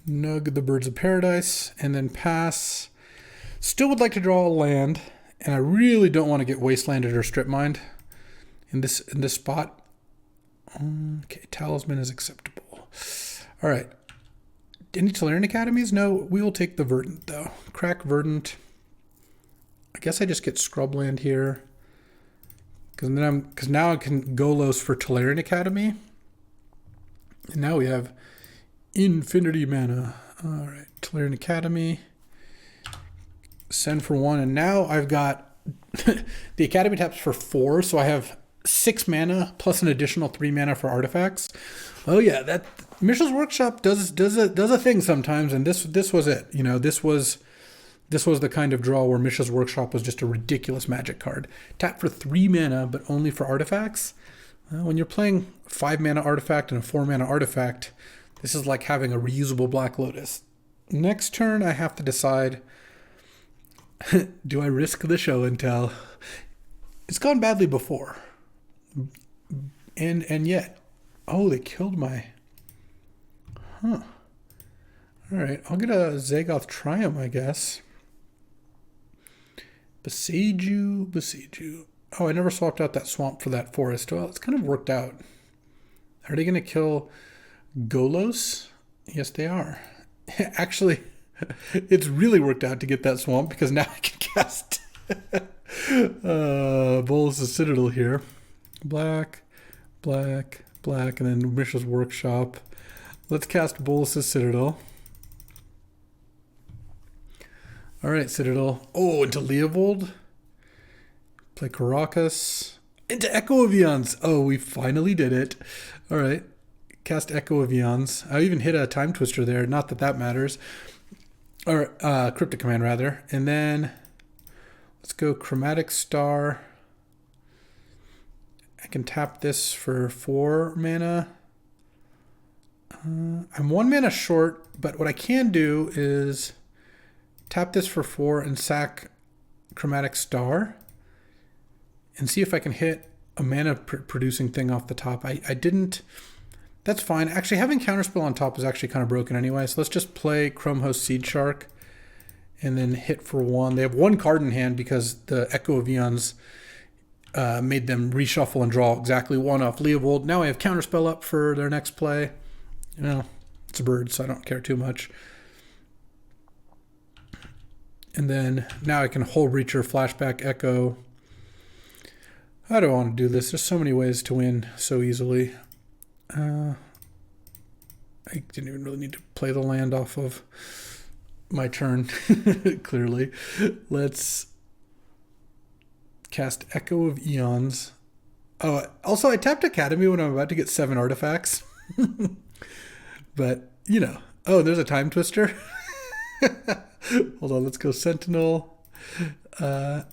Nug the Birds of Paradise, and then pass. Still would like to draw a land, and I really don't want to get wastelanded or strip mined in this spot. Okay, Talisman is acceptable. All right. Any Tolarian Academies? No, we will take the Verdant though. Crack Verdant. I guess I just get Scrubland here. Because now I can Golos for Tolarian Academy. And now we have infinity mana. All right, Tolarian Academy. Send for 1. And now I've got the Academy taps for 4. So I have 6 mana plus an additional 3 mana for artifacts. Oh yeah, that Mishra's Workshop does a thing sometimes. And this was it. You know, this was the kind of draw where Mishra's Workshop was just a ridiculous Magic card. Tap for 3 mana, but only for artifacts. Well, when you're playing 5 mana artifact and a 4 mana artifact, this is like having a reusable Black Lotus. Next turn, I have to decide, do I risk the show and tell? It's gone badly before. And yet, oh, they killed my, All right, I'll get a Zagoth Triumph, I guess. Besiege you. Oh, I never swapped out that swamp for that forest. Well, it's kind of worked out. Are they going to kill Golos? Yes, they are. Actually, it's really worked out to get that swamp because now I can cast Bolus' Citadel here. Black, and then Mishra's Workshop. Let's cast Bolus' Citadel. All right, Citadel. Oh, into Leovold. Play Caracas. Into Echo of Eons. Oh, we finally did it. All right. Cast Echo of Eons. I even hit a Time Twister there. Not that that matters. Or Cryptic Command, rather. And then let's go Chromatic Star. I can tap this for 4 mana. I'm 1 mana short, but what I can do is tap this for 4 and sack Chromatic Star and see if I can hit a mana producing thing off the top. I didn't. That's fine. Actually, having Counterspell on top is actually kind of broken anyway, so let's just play Chrome Host Seed Shark and then hit for 1. They have 1 card in hand because the Echo of Eons made them reshuffle and draw exactly 1 off Leovold. Now I have Counterspell up for their next play. You know, it's a bird, so I don't care too much. And then now I can Hull Reacher, Flashback, Echo. How do I want to do this? There's so many ways to win so easily. I didn't even really need to play the land off of my turn, clearly. Let's cast Echo of Eons. Oh, also I tapped Academy when I'm about to get 7 artifacts. But, you know. Oh, there's a Time Twister. Hold on, let's go Sentinel. Do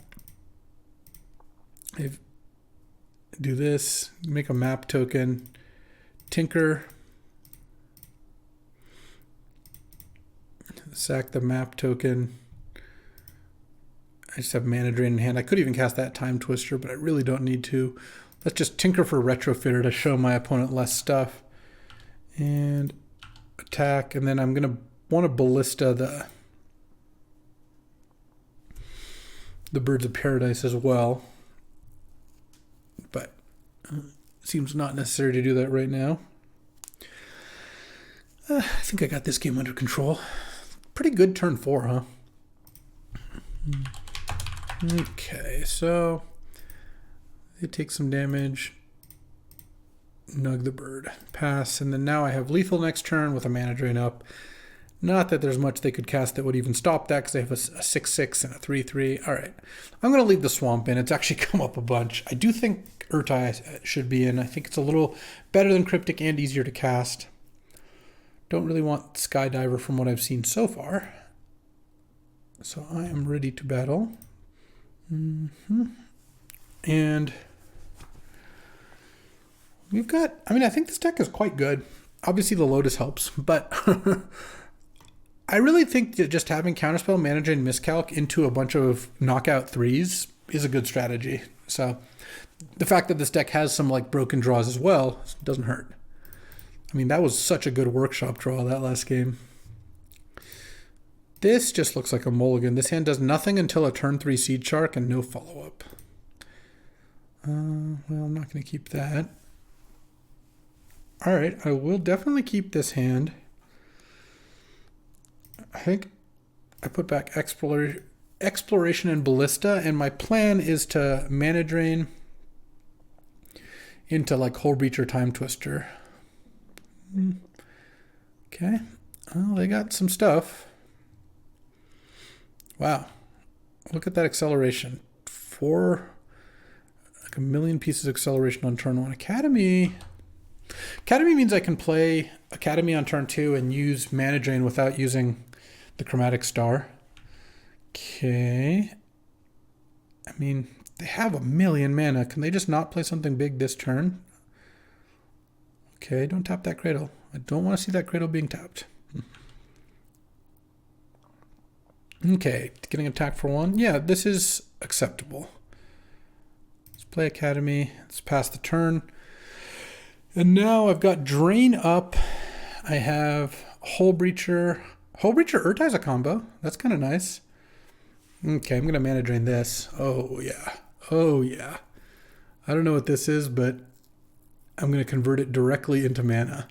this. Make a map token. Tinker. Sack the map token. I just have Mana Drain in hand. I could even cast that Time Twister, but I really don't need to. Let's just Tinker for Retrofitter to show my opponent less stuff. And attack. And then I'm going to want to Ballista the Birds of Paradise as well. But seems not necessary to do that right now. I think I got this game under control. Pretty good turn 4, huh? Okay, so they take some damage. Nug the bird. Pass, and then now I have lethal next turn with a mana drain up. Not that there's much they could cast that would even stop that, because they have a 6/6 and a 3/3. All right, I'm going to leave the swamp in. It's actually come up a bunch. I do think Urtai should be in. I think it's a little better than Cryptic and easier to cast. Don't really want Skydiver from what I've seen so far. So I am ready to battle. And we've got, I mean, I think this deck is quite good. Obviously the Lotus helps, but I really think that just having Counterspell, Mana Drain, Miscalc into a bunch of knockout 3s is a good strategy. So the fact that this deck has some like broken draws as well doesn't hurt. I mean, that was such a good workshop draw, that last game. This just looks like a mulligan. This hand does nothing until a turn 3 Seed Shark and no follow-up. Well, I'm not going to keep that. All right, I will definitely keep this hand. I think I put back Exploration and Ballista, and my plan is to Mana Drain into like Hull Breacher, Time Twister. Okay, well, they got some stuff. Wow, look at that acceleration. Like a million pieces of acceleration on turn 1. Academy means I can play Academy on turn 2 and use Mana Drain without using the Chromatic Star. Okay. I mean, they have a million mana. Can they just not play something big this turn? Okay, don't tap that Cradle. I don't want to see that Cradle being tapped. Okay, getting attacked for 1. Yeah, this is acceptable. Let's play Academy. Let's pass the turn. And now I've got Drain up. I have Hull Breacher. Hull Breacher Urtai's a combo. That's kind of nice. Okay, I'm going to Mana Drain this. Oh, yeah. Oh, yeah. I don't know what this is, but I'm going to convert it directly into mana.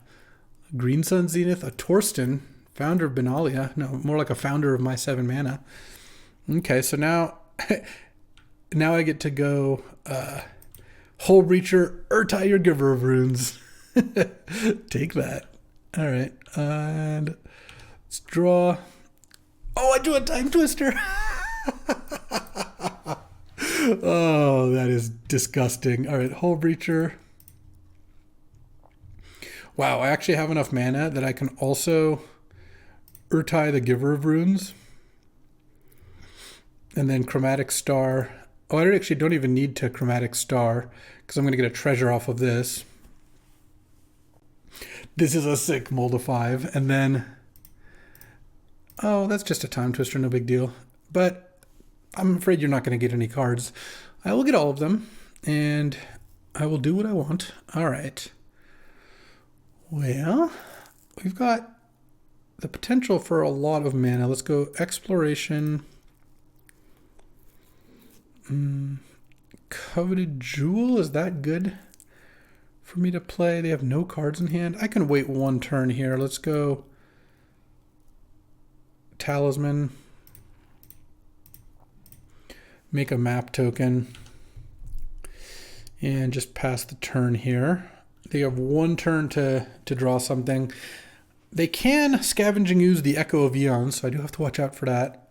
Green Sun Zenith, a Torsten, founder of Benalia. No, more like a founder of my 7 mana. Okay, so now, now I get to go Hull Breacher, Urtai, your giver of runes. Take that. All right, and let's draw. Oh, I drew a Time Twister. Oh, that is disgusting. All right, Hull Breacher. Wow, I actually have enough mana that I can also Urtai, the giver of runes. And then Chromatic Star. Oh, I actually don't even need to Chromatic Star because I'm going to get a treasure off of this. This is a sick mold of 5. And then, oh, that's just a Time Twister, no big deal. But I'm afraid you're not going to get any cards. I will get all of them, and I will do what I want. All right. Well, we've got the potential for a lot of mana. Let's go Exploration. Coveted Jewel, is that good for me to play? They have no cards in hand. I can wait 1 turn here. Let's go Talisman. Make a map token. And just pass the turn here. They have 1 turn to draw something. They can Scavenging Ooze the Echo of Eons, so I do have to watch out for that.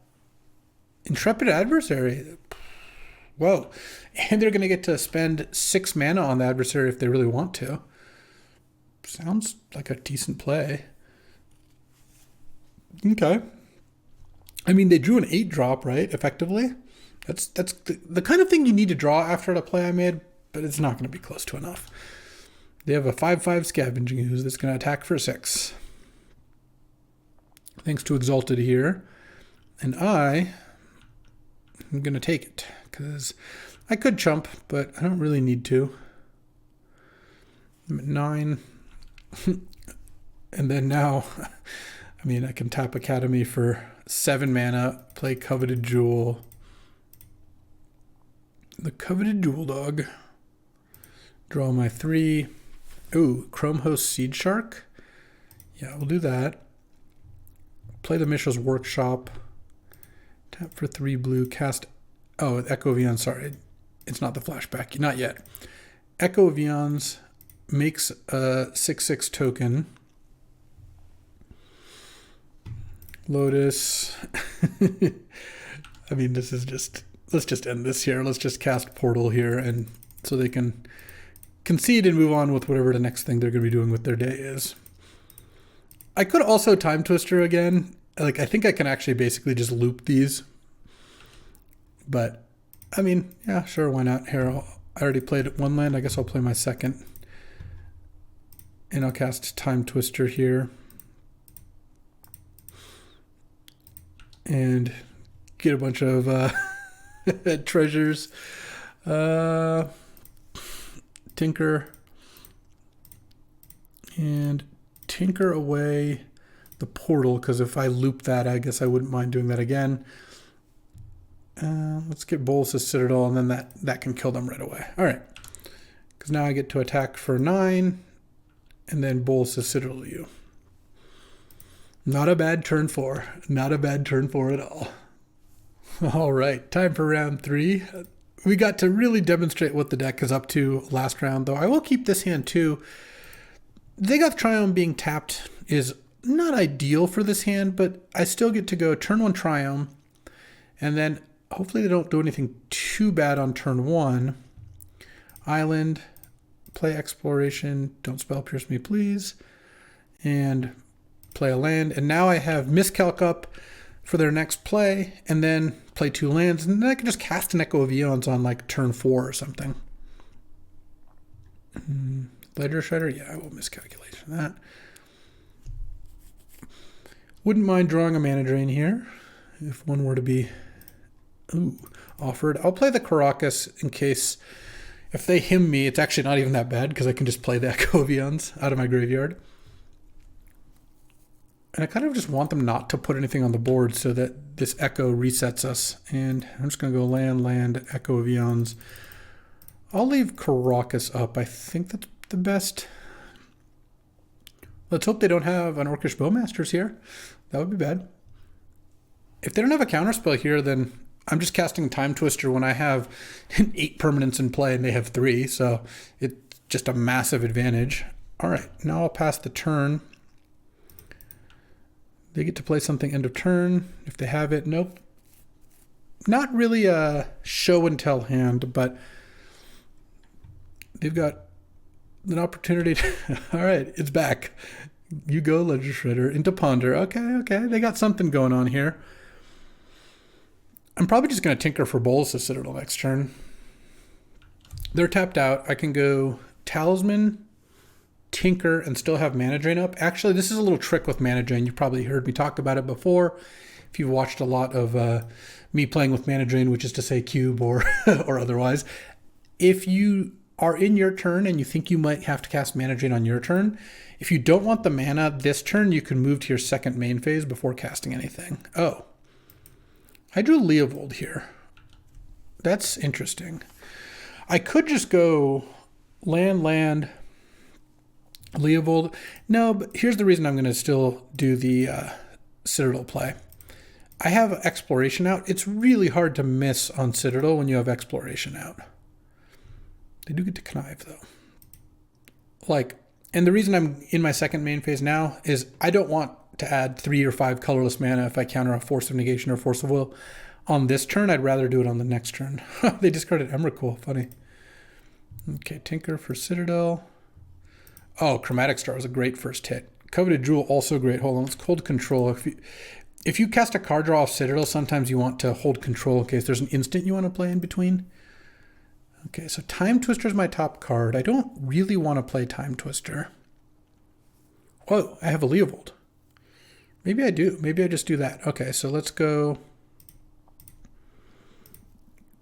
Intrepid Adversary. Whoa. And they're going to get to spend 6 mana on the adversary if they really want to. Sounds like a decent play. Okay. I mean, they drew an 8-drop, right? Effectively. That's the kind of thing you need to draw after the play I made, but it's not going to be close to enough. They have a 5/5 Scavenging Ooze that's going to attack for 6. Thanks to Exalted here. And I'm going to take it, because I could chump, but I don't really need to. I'm at 9. And then now, I mean, I can tap Academy for 7 mana, play Coveted Jewel. The Coveted Jewel Dog. Draw my 3. Ooh, Chrome Host Seed Shark. Yeah, we'll do that. Play the Mishra's Workshop. Tap for 3 blue. Cast. Oh, Echo Vion. Sorry, it's not the flashback. Not yet. Echo Vion's makes a 6/6 token. Lotus. I mean, this is just. Let's just end this here. Let's just cast Portal here, and so they can concede and move on with whatever the next thing they're going to be doing with their day is. I could also Time Twister again. Like, I think I can actually basically just loop these. But, I mean, yeah, sure, why not? Here, I already played one land. I guess I'll play my second. And I'll cast Time Twister here. And get a bunch of treasures. Tinker. And tinker away the portal, because if I loop that, I guess I wouldn't mind doing that again. Let's get Bolus's Citadel, and then that can kill them right away. All right, because now I get to attack for 9, and then Bolus's Citadel you. Not a bad turn 4. Not a bad turn 4 at all. All right, time for round 3. We got to really demonstrate what the deck is up to last round, though. I will keep this hand too. Dagoth Triome being tapped is not ideal for this hand, but I still get to go turn 1 Triome, and then hopefully they don't do anything too bad on turn 1. Island, play Exploration, don't spell pierce me please, and play a land. And now I have Miscalc up for their next play, and then play 2 lands, and then I can just cast an Echo of Eons on like turn 4 or something. Ledger Shredder, yeah, I will miscalculate that. Wouldn't mind drawing a mana drain here if one were to be offered. I'll play the Caracas in case if they hymn me, it's actually not even that bad because I can just play the Echo of Eons out of my graveyard. And I kind of just want them not to put anything on the board so that this Echo resets us. And I'm just going to go land, Echo of Eons. I'll leave Caracas up. I think that's the best. Let's hope they don't have an Orcish Bowmasters here. That would be bad. If they don't have a counterspell here, then I'm just casting Time Twister when I have 8 permanents in play and they have 3. So it's just a massive advantage. All right, now I'll pass the turn. They get to play something end of turn. If they have it, nope. Not really a show and tell hand, but they've got an opportunity to... All right, it's back. You go, Ledger Shredder, into Ponder. Okay. They got something going on here. I'm probably just going to tinker for Bolus's Citadel next turn. They're tapped out. I can go Talisman, tinker, and still have Mana Drain up. Actually, this is a little trick with Mana Drain. You probably heard me talk about it before. If you've watched a lot of me playing with Mana Drain, which is to say cube or or otherwise. If you are in your turn and you think you might have to cast Mana Drain on your turn, if you don't want the mana this turn, you can move to your second main phase before casting anything. Oh. I drew Leovold here. That's interesting. I could just go land, Leovold. No, but here's the reason I'm going to still do the Citadel play. I have Exploration out. It's really hard to miss on Citadel when you have Exploration out. They do get to connive, though. And the reason I'm in my second main phase now is I don't want to add 3 or 5 colorless mana if I counter a Force of Negation or Force of Will on this turn. I'd rather do it on the next turn. They discarded Emrakul. Funny. Okay, Tinker for Citadel. Oh, Chromatic Star was a great first hit. Coveted Jewel, also great. Hold on, let's Cold Control. If you cast a card draw off Citadel, sometimes you want to hold control in case there's an instant you want to play in between. Okay, so Time Twister is my top card. I don't really want to play Time Twister. Oh, I have a Leovold. Maybe I do. Maybe I just do that. Okay, so let's go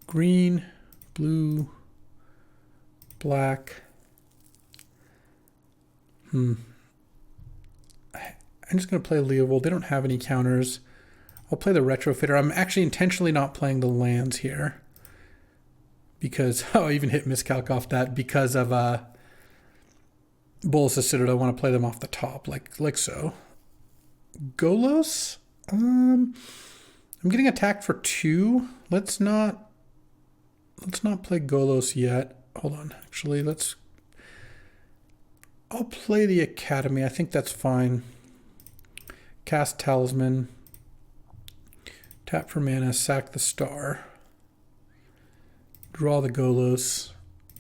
green, blue, black. I'm just going to play Leovold. They don't have any counters. I'll play the Retrofitter. I'm actually intentionally not playing the lands here because I even hit Miscalc off that because of Bolus Citadel, I want to play them off the top, like so. Golos? I'm getting attacked for 2. Let's not play Golos yet. Hold on. Actually, I'll play the Academy. I think that's fine. Cast Talisman. Tap for mana, sack the star. Draw the Golos.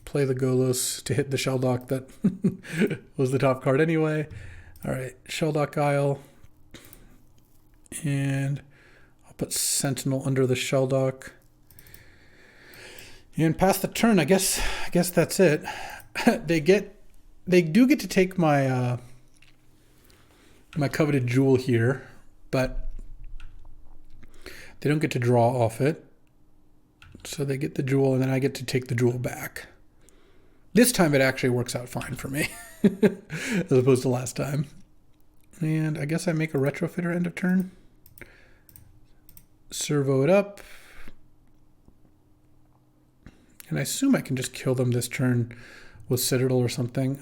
Play the Golos to hit the Shelldock that was the top card anyway. All right, Shelldock Isle. And I'll put Sentinel under the Shelldock. And pass the turn. I guess that's it. They do get to take my my coveted jewel here, but they don't get to draw off it. So they get the jewel, and then I get to take the jewel back. This time it actually works out fine for me, as opposed to last time. And I guess I make a retrofitter end of turn. Servo it up. And I assume I can just kill them this turn with Citadel or something.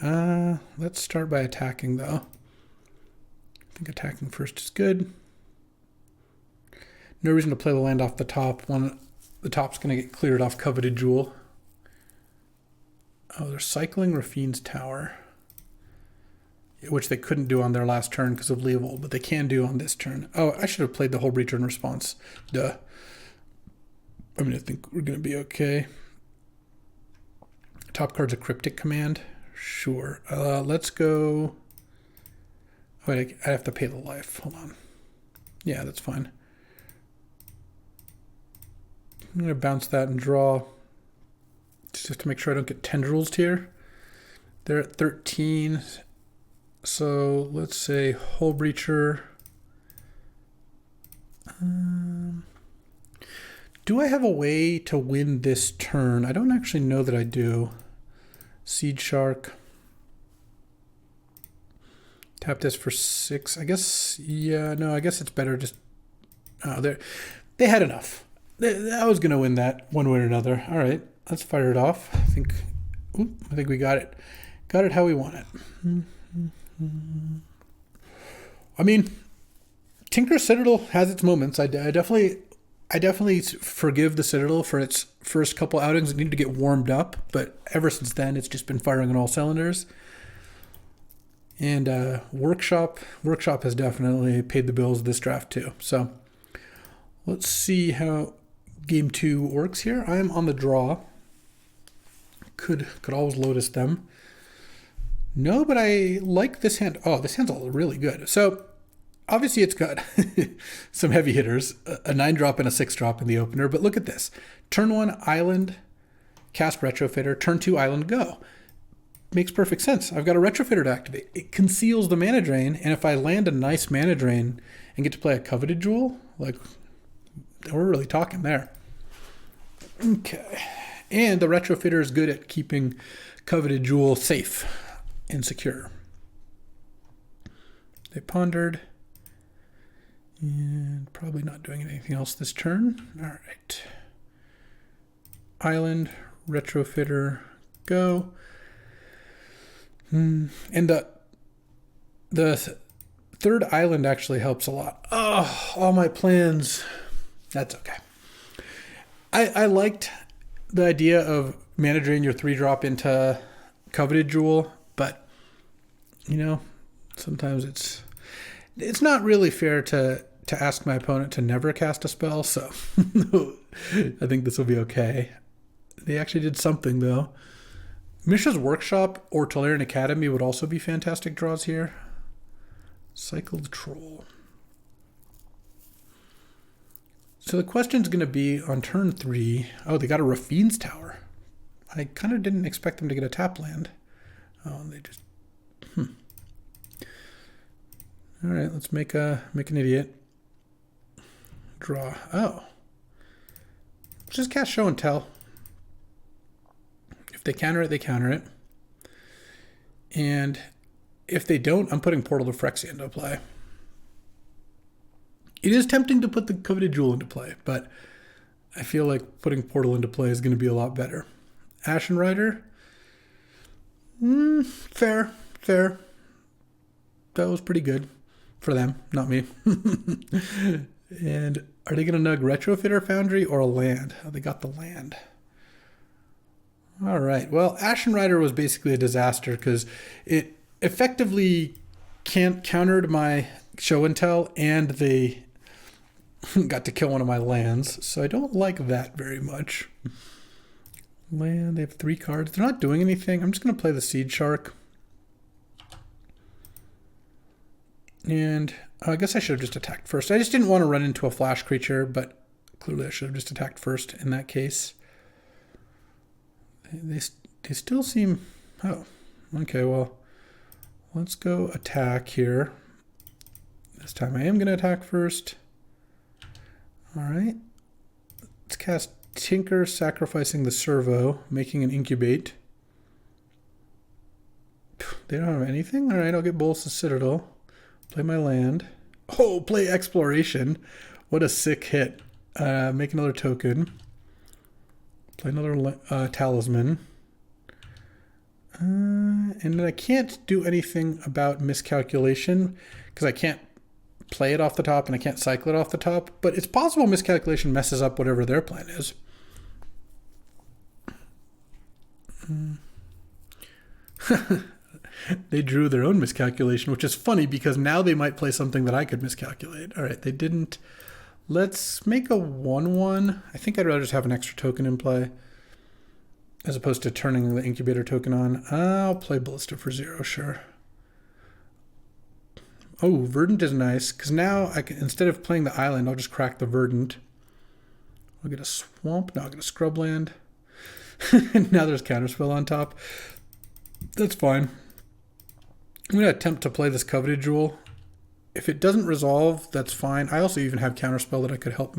Let's start by attacking, though. I think attacking first is good. No reason to play the land off the top. The top's going to get cleared off coveted jewel. Oh, they're cycling Rafine's Tower, which they couldn't do on their last turn because of Leovold, but they can do on this turn. Oh, I should have played the whole Breacher in response. Duh. I mean, I think we're going to be okay. Top card's a Cryptic Command. Sure. Let's go. Wait, I have to pay the life. Hold on. Yeah, that's fine. I'm going to bounce that and draw. Just to make sure I don't get tendrils here. They're at 13. So let's say Hull Breacher. Do I have a way to win this turn? I don't actually know that I do. Seed Shark. Tap this for 6. I guess, yeah, no, I guess it's better just... Oh, they had enough. I was going to win that one way or another. All right, let's fire it off. I think we got it. Got it how we want it. I mean, Tinker Citadel has its moments. I definitely forgive the Citadel for its first couple outings. It needed to get warmed up, but ever since then, it's just been firing on all cylinders. And Workshop has definitely paid the bills this draft too. So let's see how game 2 works here. I am on the draw. Could always Lotus them. No, but I like this hand. Oh, this hand's all really good. So obviously it's got some heavy hitters, a 9-drop and a 6-drop in the opener, but look at this. Turn 1, Island, cast Retrofitter. Turn 2, Island, go. Makes perfect sense. I've got a Retrofitter to activate. It conceals the mana drain, and if I land a nice mana drain and get to play a coveted jewel, like, we're really talking there. Okay. And the Retrofitter is good at keeping coveted jewel safe and secure. They pondered. And probably not doing anything else this turn. All right. Island, Retrofitter, go. And the third island actually helps a lot. Oh, all my plans. That's okay. I liked the idea of mana drain your 3-drop into coveted jewel, but you know, sometimes it's not really fair to ask my opponent to never cast a spell, so I think this will be okay. They actually did something though. Mishra's Workshop or Tolarian Academy would also be fantastic draws here. Cycle the Troll. So the question's going to be on turn 3. Oh, they got a Rafine's Tower. I kind of didn't expect them to get a tap land. Oh, they just... All right, let's make an idiot. Draw. Oh. Just cast Show and Tell. If they counter it, they counter it. And if they don't, I'm putting Portal to Phyrexia into play. It is tempting to put the coveted jewel into play, but I feel like putting Portal into play is going to be a lot better. Ashen Rider. Fair. Fair. That was pretty good for them, not me. And are they going to nug Retrofitter Foundry or a land? Oh, they got the land. All right. Well, Ashen Rider was basically a disaster because it effectively countered my show and tell, and they got to kill one of my lands. So I don't like that very much. Land, they have 3 cards. They're not doing anything. I'm just going to play the Seed Shark. And I guess I should have just attacked first. I just didn't want to run into a flash creature, but clearly I should have just attacked first in that case. They still seem... Oh, okay, well, let's go attack here. This time I am going to attack first. All right. Let's cast Tinker, sacrificing the Servo, making an Incubate. They don't have anything? All right, I'll get Bolas' Citadel. Play my land. Oh, play Exploration. What a sick hit. Make another token. Play another Talisman. And then I can't do anything about Miscalculation because I can't play it off the top and I can't cycle it off the top. But it's possible Miscalculation messes up whatever their plan is. They drew their own Miscalculation, which is funny because now they might play something that I could miscalculate. All right, they didn't. Let's make a 1/1. I think I'd rather just have an extra token in play as opposed to turning the Incubator token on. I'll play Ballista for 0, sure. Oh, Verdant is nice because now I can, instead of playing the island, I'll just crack the Verdant. I'll get a Swamp. No, I'll get a Scrubland. Now there's Counterspell on top. That's fine. I'm going to attempt to play this Coveted Jewel. If it doesn't resolve, that's fine. I also even have Counterspell that I could help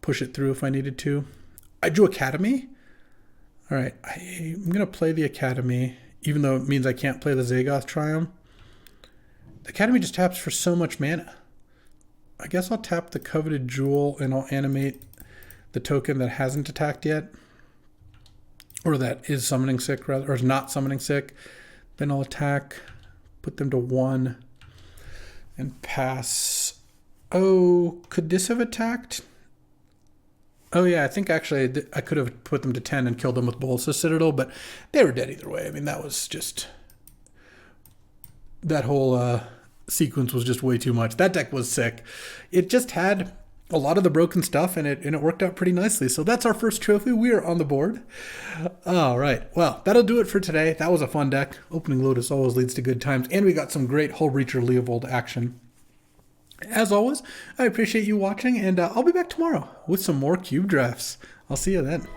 push it through if I needed to. I drew Academy. All right, I'm going to play the Academy, even though it means I can't play the Zagoth Triumph. The Academy just taps for so much mana. I guess I'll tap the Coveted Jewel and I'll animate the token that hasn't attacked yet. Or that is summoning sick, rather, or is not summoning sick. Then I'll attack, put them to 1, and pass. Oh, could this have attacked? Oh yeah, I think actually I could have put them to 10 and killed them with Bolas' Citadel, but they were dead either way. I mean, that was just... That whole sequence was just way too much. That deck was sick. It just had a lot of the broken stuff, and it worked out pretty nicely. So that's our first trophy. We are on the board. All right. Well, that'll do it for today. That was a fun deck. Opening Lotus always leads to good times, and we got some great Hull Breacher Leovold action. As always, I appreciate you watching, and I'll be back tomorrow with some more cube drafts. I'll see you then.